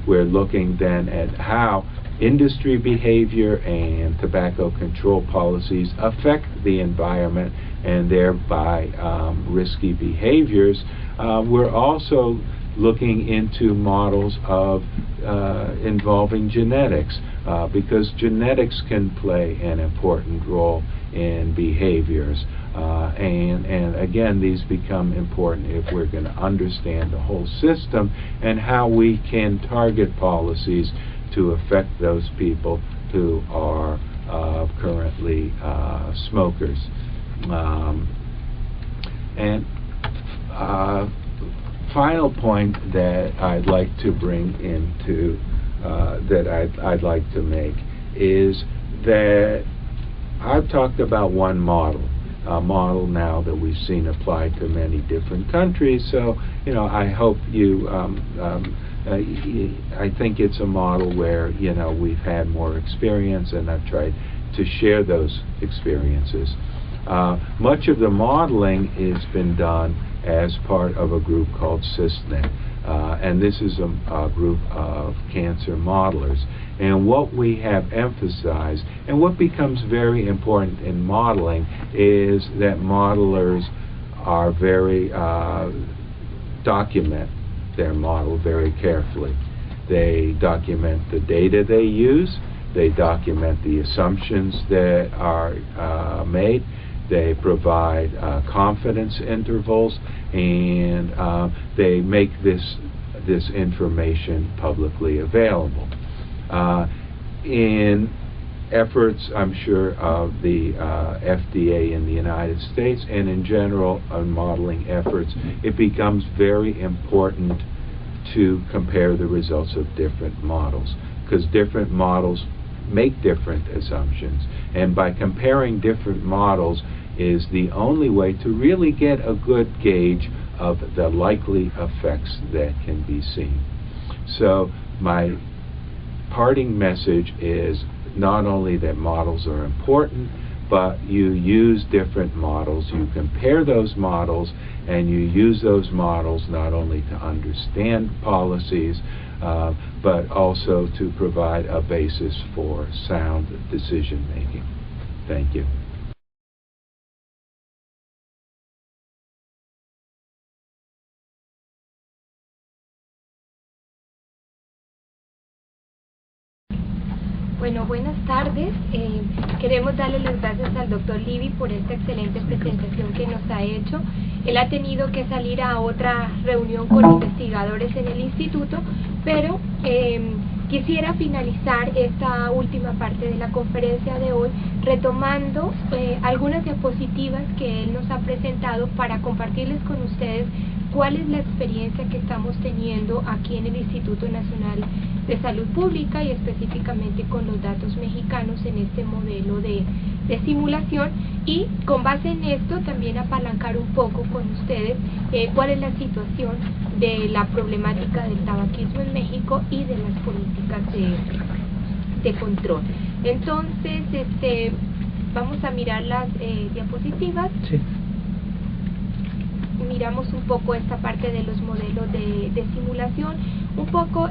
We're looking then at how industry behavior and tobacco control policies affect the environment and thereby risky behaviors. We're also looking into models of involving genetics, because genetics can play an important role in behaviors. And again, these become important if we're going to understand the whole system and how we can target policies to affect those people who are currently smokers. Final point that I'd like to bring into, that I'd like to make, is that I've talked about one model, a model now that we've seen applied to many different countries. So, I hope you, I think it's a model where, we've had more experience, and I've tried to share those experiences. Much of the modeling has been done as part of a group called SysNet, and this is a group of cancer modelers. And what we have emphasized, and what becomes very important in modeling, is that modelers are very document their model very carefully. They document the data they use, they document the assumptions that are made, they provide confidence intervals, and they make this information publicly available. In efforts, I'm sure, of the FDA in the United States and in general on modeling efforts, it becomes very important to compare the results of different models, because different models make different assumptions, and by comparing different models is the only way to really get a good gauge of the likely effects that can be seen. So my parting message is not only that models are important, but you use different models, you compare those models, and you use those models not only to understand policies, but also to provide a basis for sound decision making. Thank you. Bueno, buenas tardes. Queremos darle las gracias al doctor Levy por esta excelente presentación que nos ha hecho. Él ha tenido que salir a otra reunión con investigadores en el instituto, pero quisiera finalizar esta última parte de la conferencia de hoy retomando algunas diapositivas que él nos ha presentado para compartirles con ustedes cuál es la experiencia que estamos teniendo aquí en el Instituto Nacional de Salud Pública y específicamente con los datos mexicanos en este modelo de simulación, y con base en esto también apalancar un poco con ustedes cuál es la situación de la problemática del tabaquismo en México y de las políticas de control. Entonces, vamos a mirar las diapositivas. Sí. Miramos un poco esta parte de los modelos de simulación. Un poco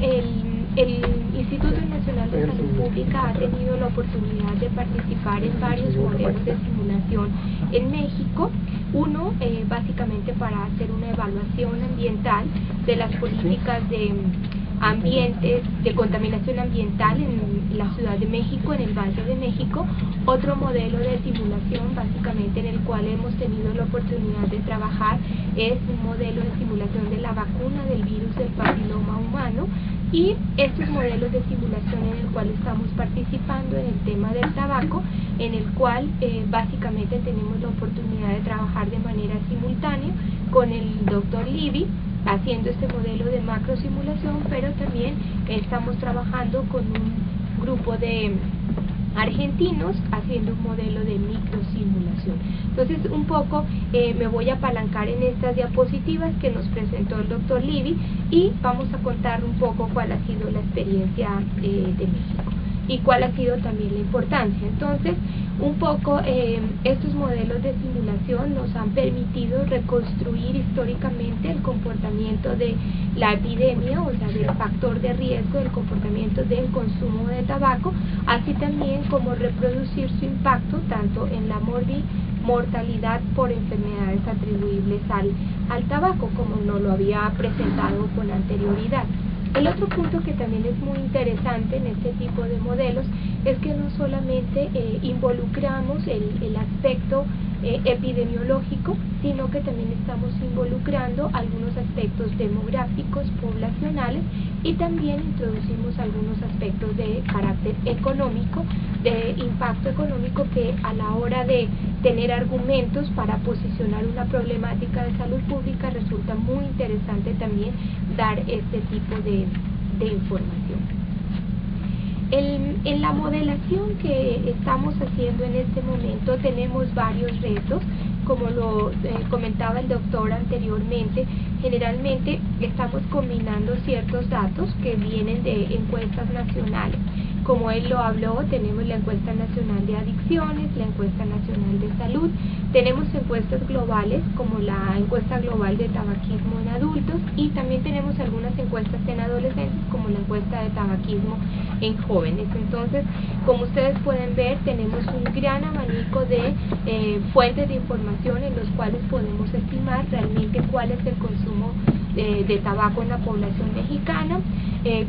el Instituto Nacional de Salud Pública ha tenido la oportunidad de participar en varios modelos de simulación en México. Uno, básicamente para hacer una evaluación ambiental de las políticas de ambientes, de contaminación ambiental en la Ciudad de México, en el Valle de México. Otro modelo de simulación, básicamente en el cual hemos tenido la oportunidad de trabajar, es un modelo de simulación de la vacuna del virus del papiloma humano. Y estos modelos de simulación en el cual estamos participando en el tema del tabaco, en el cual básicamente tenemos la oportunidad de trabajar de manera simultánea con el doctor Levy, haciendo este modelo de macro simulación, pero también estamos trabajando con un grupo de argentinos haciendo un modelo de microsimulación. Entonces un poco me voy a apalancar en estas diapositivas que nos presentó el doctor Levy y vamos a contar un poco cuál ha sido la experiencia de México y cuál ha sido también la importancia. Entonces un poco estos modelos de simulación nos han permitido reconstruir históricamente el comportamiento de la epidemia, o sea, del factor de riesgo, del comportamiento del consumo de tabaco, así también como reproducir su impacto tanto en la mortalidad por enfermedades atribuibles al tabaco, como nos lo había presentado con anterioridad. El otro punto que también es muy interesante en este tipo de modelos es que no solamente involucramos el aspecto epidemiológico, sino que también estamos involucrando algunos aspectos demográficos, poblacionales, y también introducimos algunos aspectos de carácter económico, de impacto económico, que a la hora de tener argumentos para posicionar una problemática de salud pública resulta muy interesante también dar este tipo de información. En la modelación que estamos haciendo en este momento tenemos varios retos, como lo comentaba el doctor anteriormente. Generalmente estamos combinando ciertos datos que vienen de encuestas nacionales. Como él lo habló, tenemos la encuesta nacional de adicciones, la encuesta nacional de salud, tenemos encuestas globales como la encuesta global de tabaquismo en adultos, y también tenemos algunas encuestas en adolescentes como la encuesta de tabaquismo en jóvenes. Entonces, como ustedes pueden ver, tenemos un gran abanico de fuentes de información en los cuales podemos estimar realmente cuál es el consumo de tabaco en la población mexicana,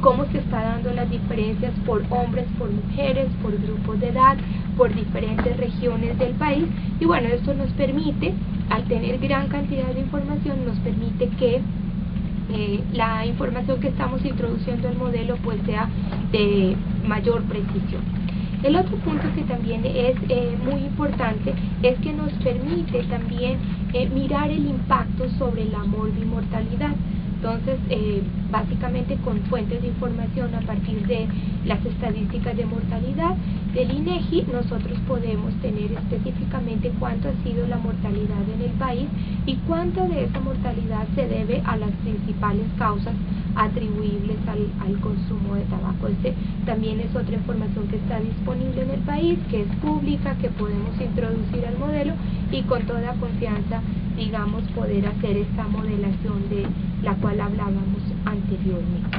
cómo se está dando las diferencias por hombres, por mujeres, por grupos de edad, por diferentes regiones del país. Y bueno, esto nos permite, al tener gran cantidad de información, nos permite que la información que estamos introduciendo al modelo pues sea de mayor precisión. El otro punto que también es muy importante es que nos permite también mirar el impacto sobre la morbimortalidad. Entonces, básicamente con fuentes de información a partir de las estadísticas de mortalidad del INEGI, nosotros podemos tener específicamente cuánto ha sido la mortalidad en el país y cuánto de esa mortalidad se debe a las principales causas atribuibles al consumo de tabaco. Este también es otra información que está disponible en el país, que es pública, que podemos introducir al modelo y con toda confianza, digamos, poder hacer esta modelación de la cual hablábamos anteriormente.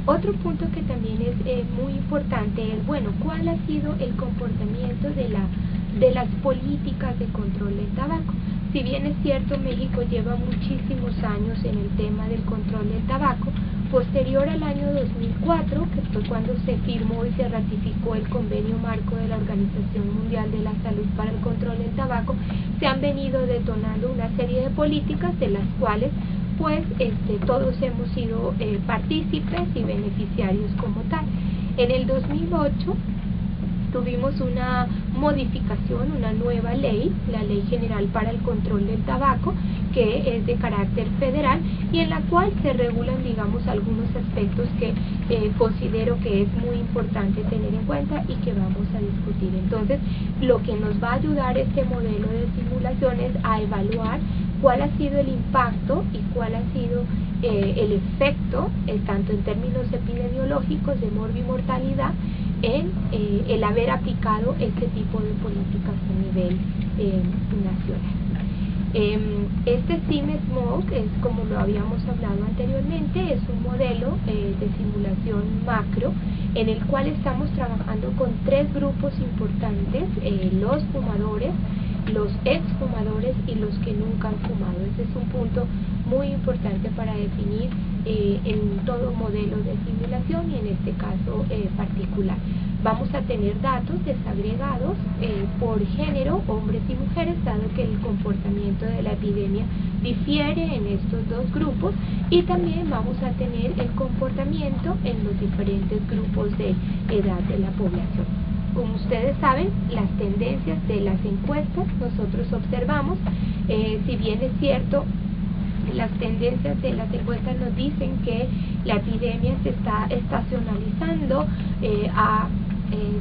Otro punto que también es muy importante es, bueno, ¿cuál ha sido el comportamiento de las políticas de control del tabaco? Si bien es cierto, México lleva muchísimos años en el tema del control del tabaco, posterior al año 2004, que fue cuando se firmó y se ratificó el convenio marco de la Organización Mundial de la Salud para el Control del Tabaco, se han venido detonando una serie de políticas de las cuales pues todos hemos sido partícipes y beneficiarios como tal. En el 2008 tuvimos una modificación, una nueva ley, la Ley General para el Control del Tabaco, que es de carácter federal y en la cual se regulan, digamos, algunos aspectos que considero que es muy importante tener en cuenta y que vamos a discutir. Entonces, lo que nos va a ayudar este modelo de simulación es a evaluar cuál ha sido el impacto y cuál ha sido el efecto, tanto en términos epidemiológicos de morbimortalidad, en el haber aplicado este tipo de políticas a nivel nacional. Este SIM-SMOKE es, como lo habíamos hablado anteriormente, es un modelo de simulación macro en el cual estamos trabajando con 3 grupos importantes, los fumadores, los exfumadores y los que nunca han fumado. Ese es un punto muy importante para definir en todo modelo de simulación y en este caso particular. Vamos a tener datos desagregados por género, hombres y mujeres, dado que el comportamiento de la epidemia difiere en estos 2 grupos, y también vamos a tener el comportamiento en los diferentes grupos de edad de la población. Como ustedes saben, las tendencias de las encuestas nosotros observamos, si bien es cierto, las tendencias de las encuestas nos dicen que la epidemia se está estacionalizando,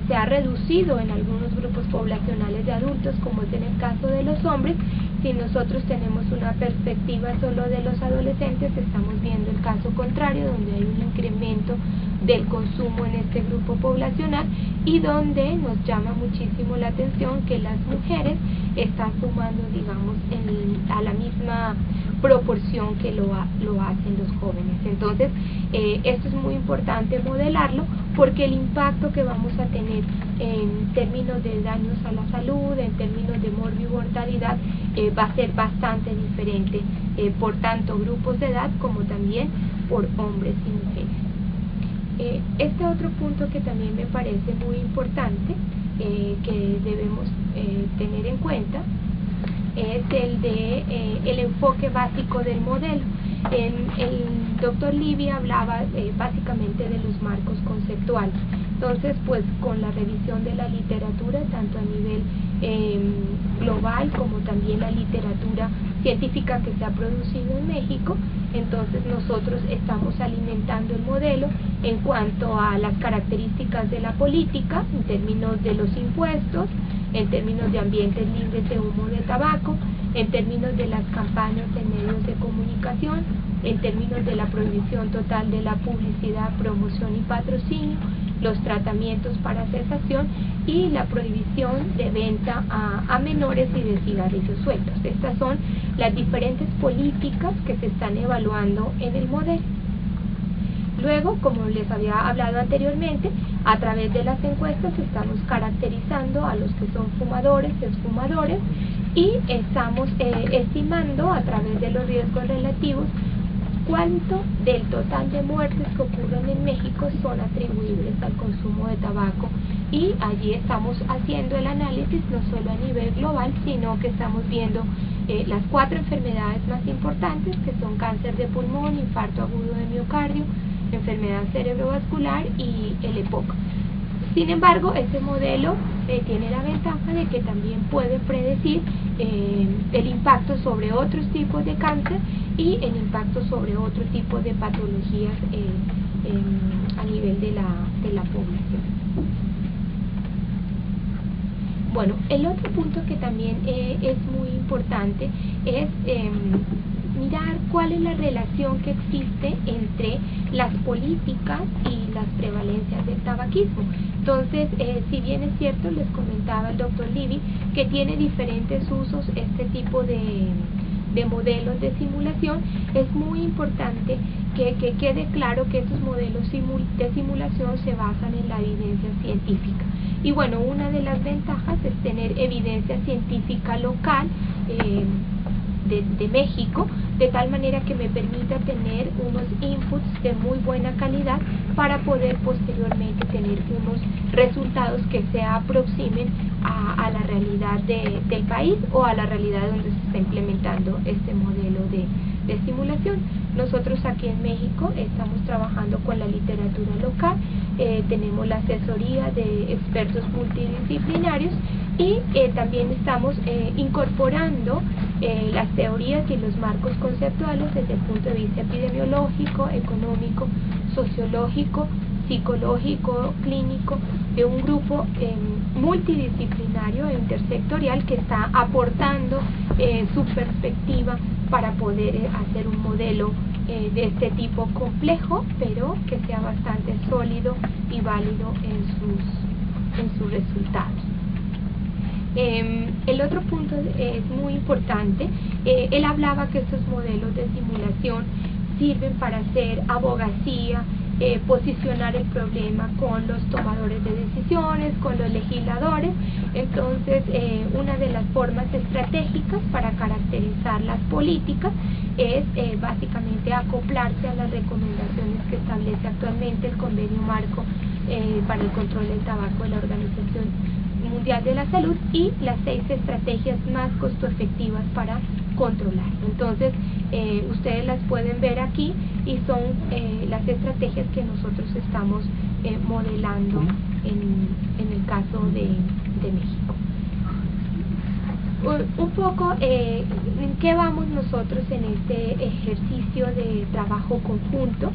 se ha reducido en algunos grupos poblacionales de adultos, como es en el caso de los hombres. Si nosotros tenemos una perspectiva solo de los adolescentes, estamos viendo el caso contrario, donde hay un incremento del consumo en este grupo poblacional y donde nos llama muchísimo la atención que las mujeres están fumando, digamos, a la misma proporción que lo hacen los jóvenes. Entonces, esto es muy importante modelarlo, porque el impacto que vamos a tener en términos de daños a la salud, en términos de morbi-mortalidad, va a ser bastante diferente por tanto grupos de edad como también por hombres y mujeres. Este otro punto que también me parece muy importante que debemos tener en cuenta es el de el enfoque básico del modelo. El doctor Levy hablaba básicamente de los marcos conceptuales. Entonces, pues con la revisión de la literatura, tanto a nivel global como también la literatura científica que se ha producido en México, entonces nosotros estamos alimentando el modelo en cuanto a las características de la política, en términos de los impuestos, en términos de ambientes libres de humo de tabaco, en términos de las campañas en medios de comunicación, en términos de la prohibición total de la publicidad, promoción y patrocinio, los tratamientos para cesación y la prohibición de venta a menores y de cigarrillos sueltos. Estas son las diferentes políticas que se están evaluando en el modelo. Luego, como les había hablado anteriormente, a través de las encuestas estamos caracterizando a los que son fumadores, exfumadores, y estamos estimando a través de los riesgos relativos cuánto del total de muertes que ocurren en México son atribuibles al consumo de tabaco, y allí estamos haciendo el análisis no solo a nivel global, sino que estamos viendo las 4 enfermedades más importantes, que son cáncer de pulmón, infarto agudo de miocardio, enfermedad cerebrovascular y el EPOC. Sin embargo, este modelo tiene la ventaja de que también puede predecir el impacto sobre otros tipos de cáncer y el impacto sobre otro tipo de patologías a nivel de la población. Bueno, el otro punto que también es muy importante es mirar cuál es la relación que existe entre las políticas y las prevalencias del tabaquismo. Entonces, si bien es cierto, les comentaba el doctor Levy que tiene diferentes usos este tipo de modelos de simulación, es muy importante que quede claro que estos modelos de simulación se basan en la evidencia científica. Y bueno, una de las ventajas es tener evidencia científica local de México, de tal manera que me permita tener unos inputs de muy buena calidad para poder posteriormente tener unos resultados que se aproximen a la realidad del país o a la realidad donde se está implementando este modelo de simulación. Nosotros aquí en México estamos trabajando con la literatura local, tenemos la asesoría de expertos multidisciplinarios y también estamos incorporando las teorías y los marcos conceptuales desde el punto de vista epidemiológico, económico, sociológico, psicológico, clínico, de un grupo multidisciplinario e intersectorial que está aportando su perspectiva para poder hacer un modelo de este tipo complejo, pero que sea bastante sólido y válido en sus resultados. El otro punto es muy importante. Él hablaba que estos modelos de simulación sirven para hacer abogacía, posicionar el problema con los tomadores de decisiones, con los legisladores. Entonces, una de las formas estratégicas para caracterizar las políticas es básicamente acoplarse a las recomendaciones que establece actualmente el Convenio Marco para el Control del Tabaco de la Organización Mundial de la Salud y las 6 estrategias más costo efectivas para controlar. Entonces, ustedes las pueden ver aquí y son las estrategias que nosotros estamos modelando en el caso de México. Un poco, ¿en qué vamos nosotros en este ejercicio de trabajo conjunto?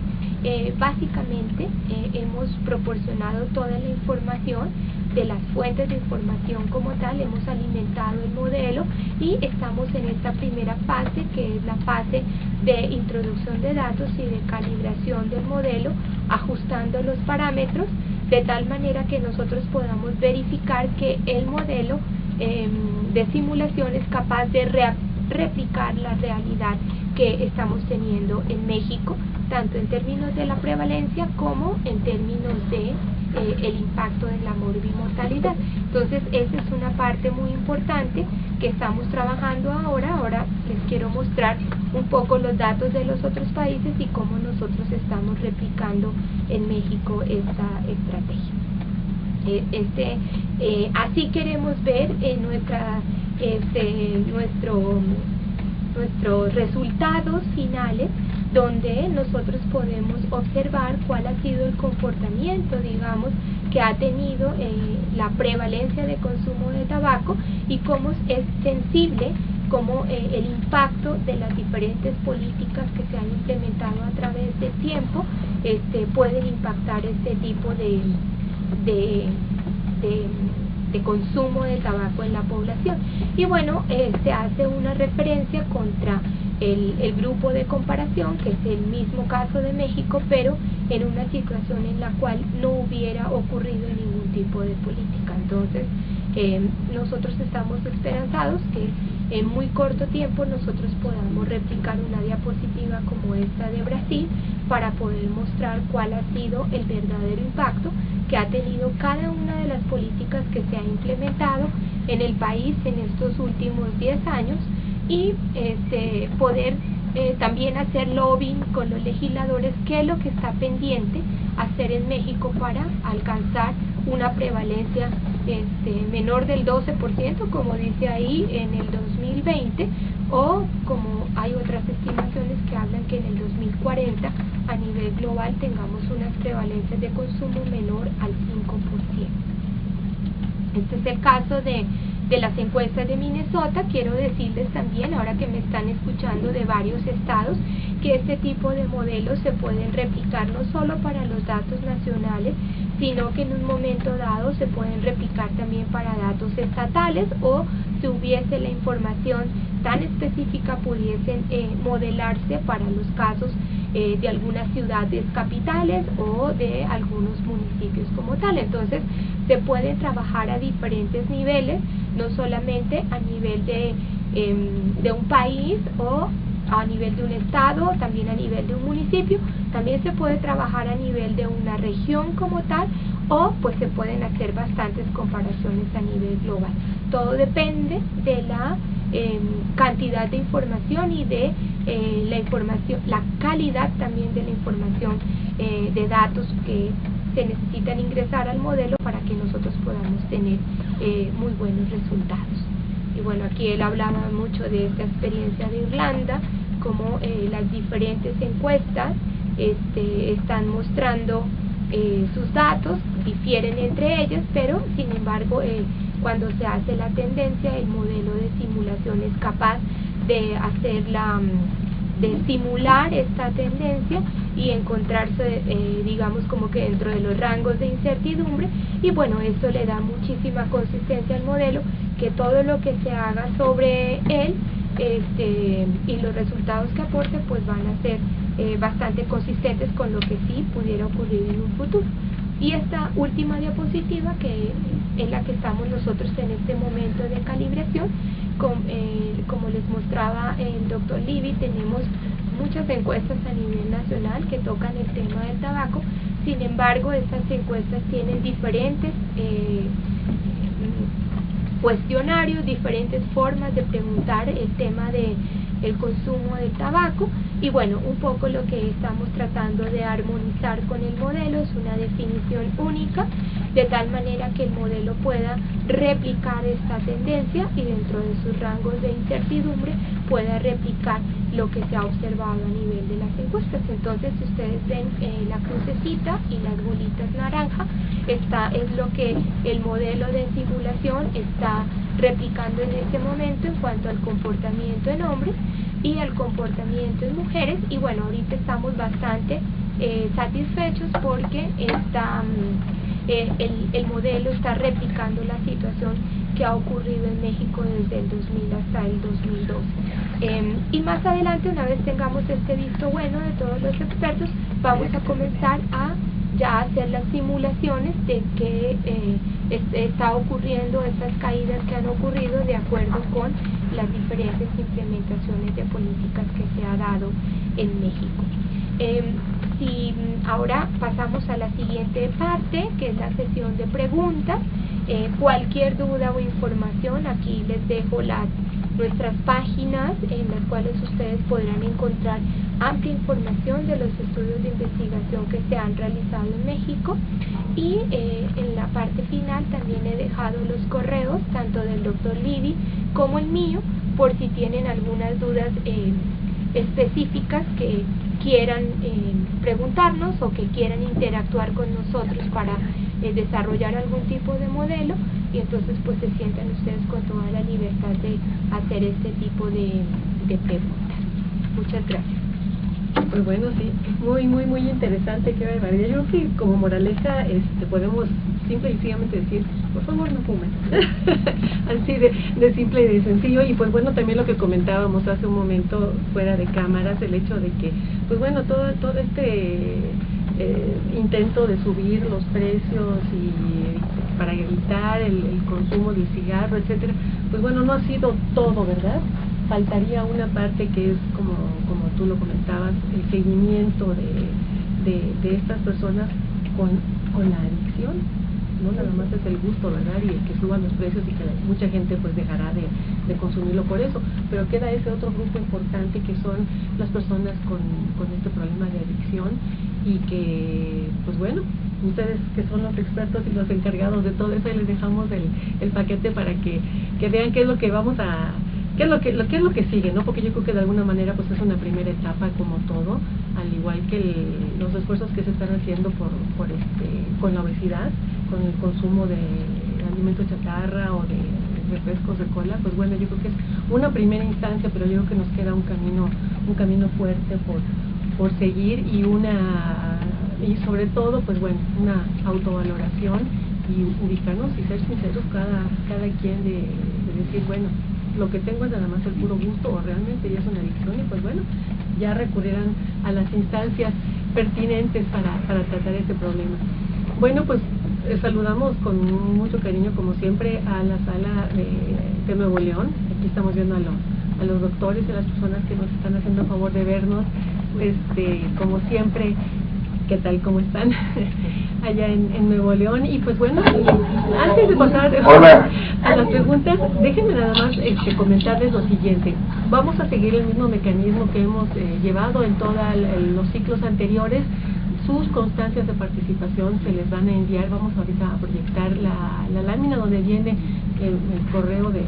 Básicamente, hemos proporcionado toda la información de las fuentes de información como tal, hemos alimentado el modelo y estamos en esta primera fase, que es la fase de introducción de datos y de calibración del modelo, ajustando los parámetros de tal manera que nosotros podamos verificar que el modelo de simulación es capaz de replicar la realidad que estamos teniendo en México, tanto en términos de la prevalencia como en términos de el impacto en la morbimortalidad. Entonces, esa es una parte muy importante que estamos trabajando ahora. Ahora les quiero mostrar un poco los datos de los otros países y cómo nosotros estamos replicando en México esta estrategia. Así queremos ver nuestros resultados finales, donde nosotros podemos observar cuál ha sido el comportamiento, digamos, que ha tenido la prevalencia de consumo de tabaco y cómo es sensible, cómo el impacto de las diferentes políticas que se han implementado a través del tiempo pueden impactar este tipo de consumo de tabaco en la población. Y bueno, se hace una referencia contra el grupo de comparación, que es el mismo caso de México, pero en una situación en la cual no hubiera ocurrido ningún tipo de política. Entonces, nosotros estamos esperanzados que en muy corto tiempo nosotros podamos replicar una diapositiva como esta de Brasil para poder mostrar cuál ha sido el verdadero impacto que ha tenido cada una de las políticas que se ha implementado en el país en estos últimos 10 años y poder también hacer lobbying con los legisladores, qué es lo que está pendiente hacer en México para alcanzar una prevalencia menor del 12%, como dice ahí, en el 2020, o como hay otras estimaciones que hablan que en el 2040 a nivel global tengamos unas prevalencias de consumo menor al 5%. Este es el caso de las encuestas de Minnesota. Quiero decirles también, ahora que me están escuchando de varios estados, que este tipo de modelos se pueden replicar no solo para los datos nacionales, sino que en un momento dado se pueden replicar también para datos estatales, o si hubiese la información tan específica pudiesen modelarse para los casos de algunas ciudades capitales o de algunos municipios como tal. Entonces se puede trabajar a diferentes niveles, no solamente a nivel de un país o a nivel de un estado, también a nivel de un municipio, también se puede trabajar a nivel de una región como tal, o pues se pueden hacer bastantes comparaciones a nivel global. Todo depende de la cantidad de información y de la calidad también de la información de datos que se necesitan ingresar al modelo para que nosotros podamos tener muy buenos resultados. Y bueno, aquí él hablaba mucho de esta experiencia de Irlanda, como las diferentes encuestas están mostrando sus datos, difieren entre ellas, pero sin embargo cuando se hace la tendencia, el modelo de simulación es capaz de de simular esta tendencia y encontrarse digamos como que dentro de los rangos de incertidumbre, y bueno, esto le da muchísima consistencia al modelo, que todo lo que se haga sobre él y los resultados que aporte pues van a ser bastante consistentes con lo que sí pudiera ocurrir en un futuro. Y esta última diapositiva, que en la que estamos nosotros en este momento de calibración. Como les mostraba el doctor Levy, tenemos muchas encuestas a nivel nacional que tocan el tema del tabaco. Sin embargo, estas encuestas tienen diferentes cuestionarios, diferentes formas de preguntar el tema de el consumo del tabaco, y bueno, un poco lo que estamos tratando de armonizar con el modelo es una definición única, de tal manera que el modelo pueda replicar esta tendencia y dentro de sus rangos de incertidumbre pueda replicar lo que se ha observado a nivel de las encuestas. Entonces, si ustedes ven la crucecita y las bolitas naranja, es lo que el modelo de simulación está replicando en este momento en cuanto al comportamiento en hombres y al comportamiento en mujeres. Y bueno, ahorita estamos bastante satisfechos porque el modelo está replicando la situación que ha ocurrido en México desde el 2000 hasta el 2012. Y más adelante, una vez tengamos este visto bueno de todos los expertos, vamos a comenzar a ya hacer las simulaciones de qué está ocurriendo, estas caídas que han ocurrido de acuerdo con las diferentes implementaciones de políticas que se ha dado en México. Si ahora pasamos a la siguiente parte, que es la sesión de preguntas. Cualquier duda o información, aquí les dejo nuestras páginas en las cuales ustedes podrán encontrar amplia información de los estudios de investigación que se han realizado en México, y en la parte final también he dejado los correos tanto del doctor Levy como el mío, por si tienen algunas dudas específicas que quieran preguntarnos o que quieran interactuar con nosotros para desarrollar algún tipo de modelo, y entonces pues se sientan ustedes con toda la libertad de hacer este tipo de preguntas. Muchas gracias. Pues bueno, sí, muy interesante, qué barbaridad. Yo creo que como moraleja podemos simple y sencillamente decir, por favor no fumen. Así de simple y de sencillo. Y pues bueno, también lo que comentábamos hace un momento fuera de cámaras, el hecho de que, pues bueno, todo este intento de subir los precios y para evitar el consumo del cigarro, etcétera, pues bueno, no ha sido todo, ¿verdad? Faltaría una parte que es, como tú lo comentabas, el seguimiento de estas personas con la adicción. No nada más es el gusto, ¿verdad? Y el que suban los precios y que mucha gente pues dejará de consumirlo por eso, pero queda ese otro grupo importante que son las personas con este problema de adicción, y que pues bueno, ustedes que son los expertos y los encargados de todo eso, les dejamos el paquete para que vean qué es lo que vamos a ¿qué es lo que sigue, no? Porque yo creo que de alguna manera pues es una primera etapa como todo, al igual que los esfuerzos que se están haciendo con la obesidad, con el consumo de alimentos chatarra o de refrescos de cola. Pues bueno, yo creo que es una primera instancia, pero yo creo que nos queda un camino fuerte por seguir, y sobre todo pues bueno, una autovaloración y ubicarnos y ser sinceros cada quien de decir, bueno, lo que tengo es nada más el puro gusto o realmente ya es una adicción, y pues bueno, ya recurrirán a las instancias pertinentes para tratar este problema. Bueno, pues saludamos con mucho cariño como siempre a la sala de Nuevo León. Aquí estamos viendo a los doctores y a las personas que nos están haciendo el favor de vernos, como siempre. ¿Qué tal? ¿Cómo están? Allá en Nuevo León. Y pues bueno, antes de pasar a las preguntas, déjenme nada más comentarles lo siguiente. Vamos a seguir el mismo mecanismo que hemos llevado en todos los ciclos anteriores. Sus constancias de participación se les van a enviar. Vamos ahorita a proyectar la lámina donde viene el correo de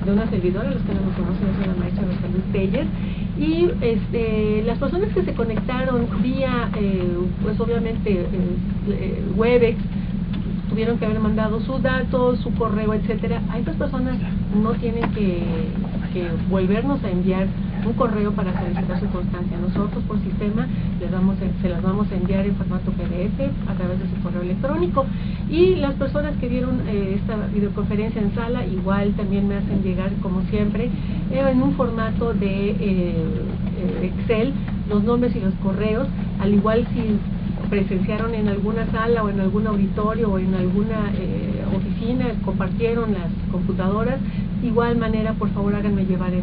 una servidora. Los que no lo conocen, es una maestra de salud Teller. Y las personas que se conectaron vía, pues obviamente, Webex, tuvieron que haber mandado sus datos, su correo, etcétera. A estas personas no tienen que volvernos a enviar un correo para solicitar su constancia. Nosotros por sistema se las vamos a enviar en formato PDF a través de su correo electrónico, y las personas que vieron esta videoconferencia en sala igual también me hacen llegar, como siempre, en un formato de Excel los nombres y los correos. Al igual, si presenciaron en alguna sala o en algún auditorio o en alguna oficina, compartieron las computadoras, igual manera por favor háganme llegar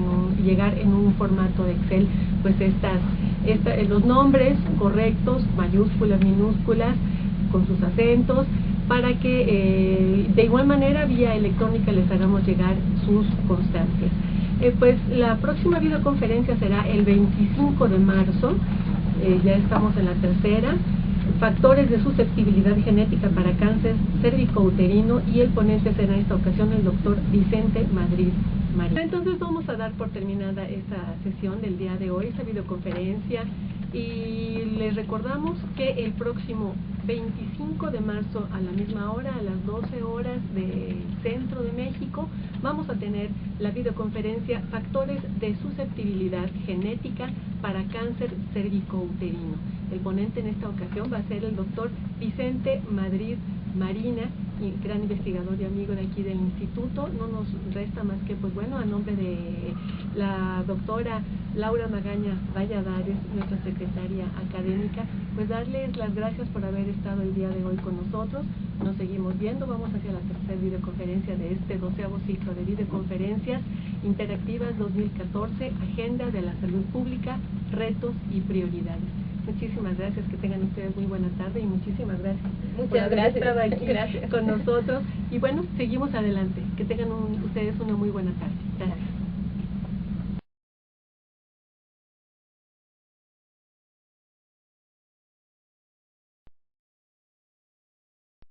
en un formato de Excel pues los nombres correctos, mayúsculas, minúsculas, con sus acentos, para que de igual manera vía electrónica les hagamos llegar sus constancias. Pues la próxima videoconferencia será el 25 de marzo, ya estamos en la tercera, factores de susceptibilidad genética para cáncer cérvico-uterino, y el ponente será en esta ocasión el doctor Vicente Madrid Marín. Entonces vamos a dar por terminada esta sesión del día de hoy, esta videoconferencia, y les recordamos que el próximo 25 de marzo a la misma hora, a las 12 horas del centro de México, vamos a tener la videoconferencia Factores de susceptibilidad genética para cáncer cérvico-uterino. El ponente en esta ocasión va a ser el doctor Vicente Madrid Marina, gran investigador y amigo de aquí del instituto. No nos resta más que, pues bueno, a nombre de la doctora Laura Magaña Valladares, nuestra secretaria académica, pues darles las gracias por haber estado el día de hoy con nosotros. Nos seguimos viendo, vamos hacia la tercera videoconferencia de este 12º ciclo de videoconferencias interactivas 2014, Agenda de la Salud Pública, Retos y Prioridades. Muchísimas gracias, que tengan ustedes muy buena tarde y muchísimas gracias por haber estado aquí con nosotros. Y bueno, seguimos adelante, que tengan ustedes una muy buena tarde. Gracias.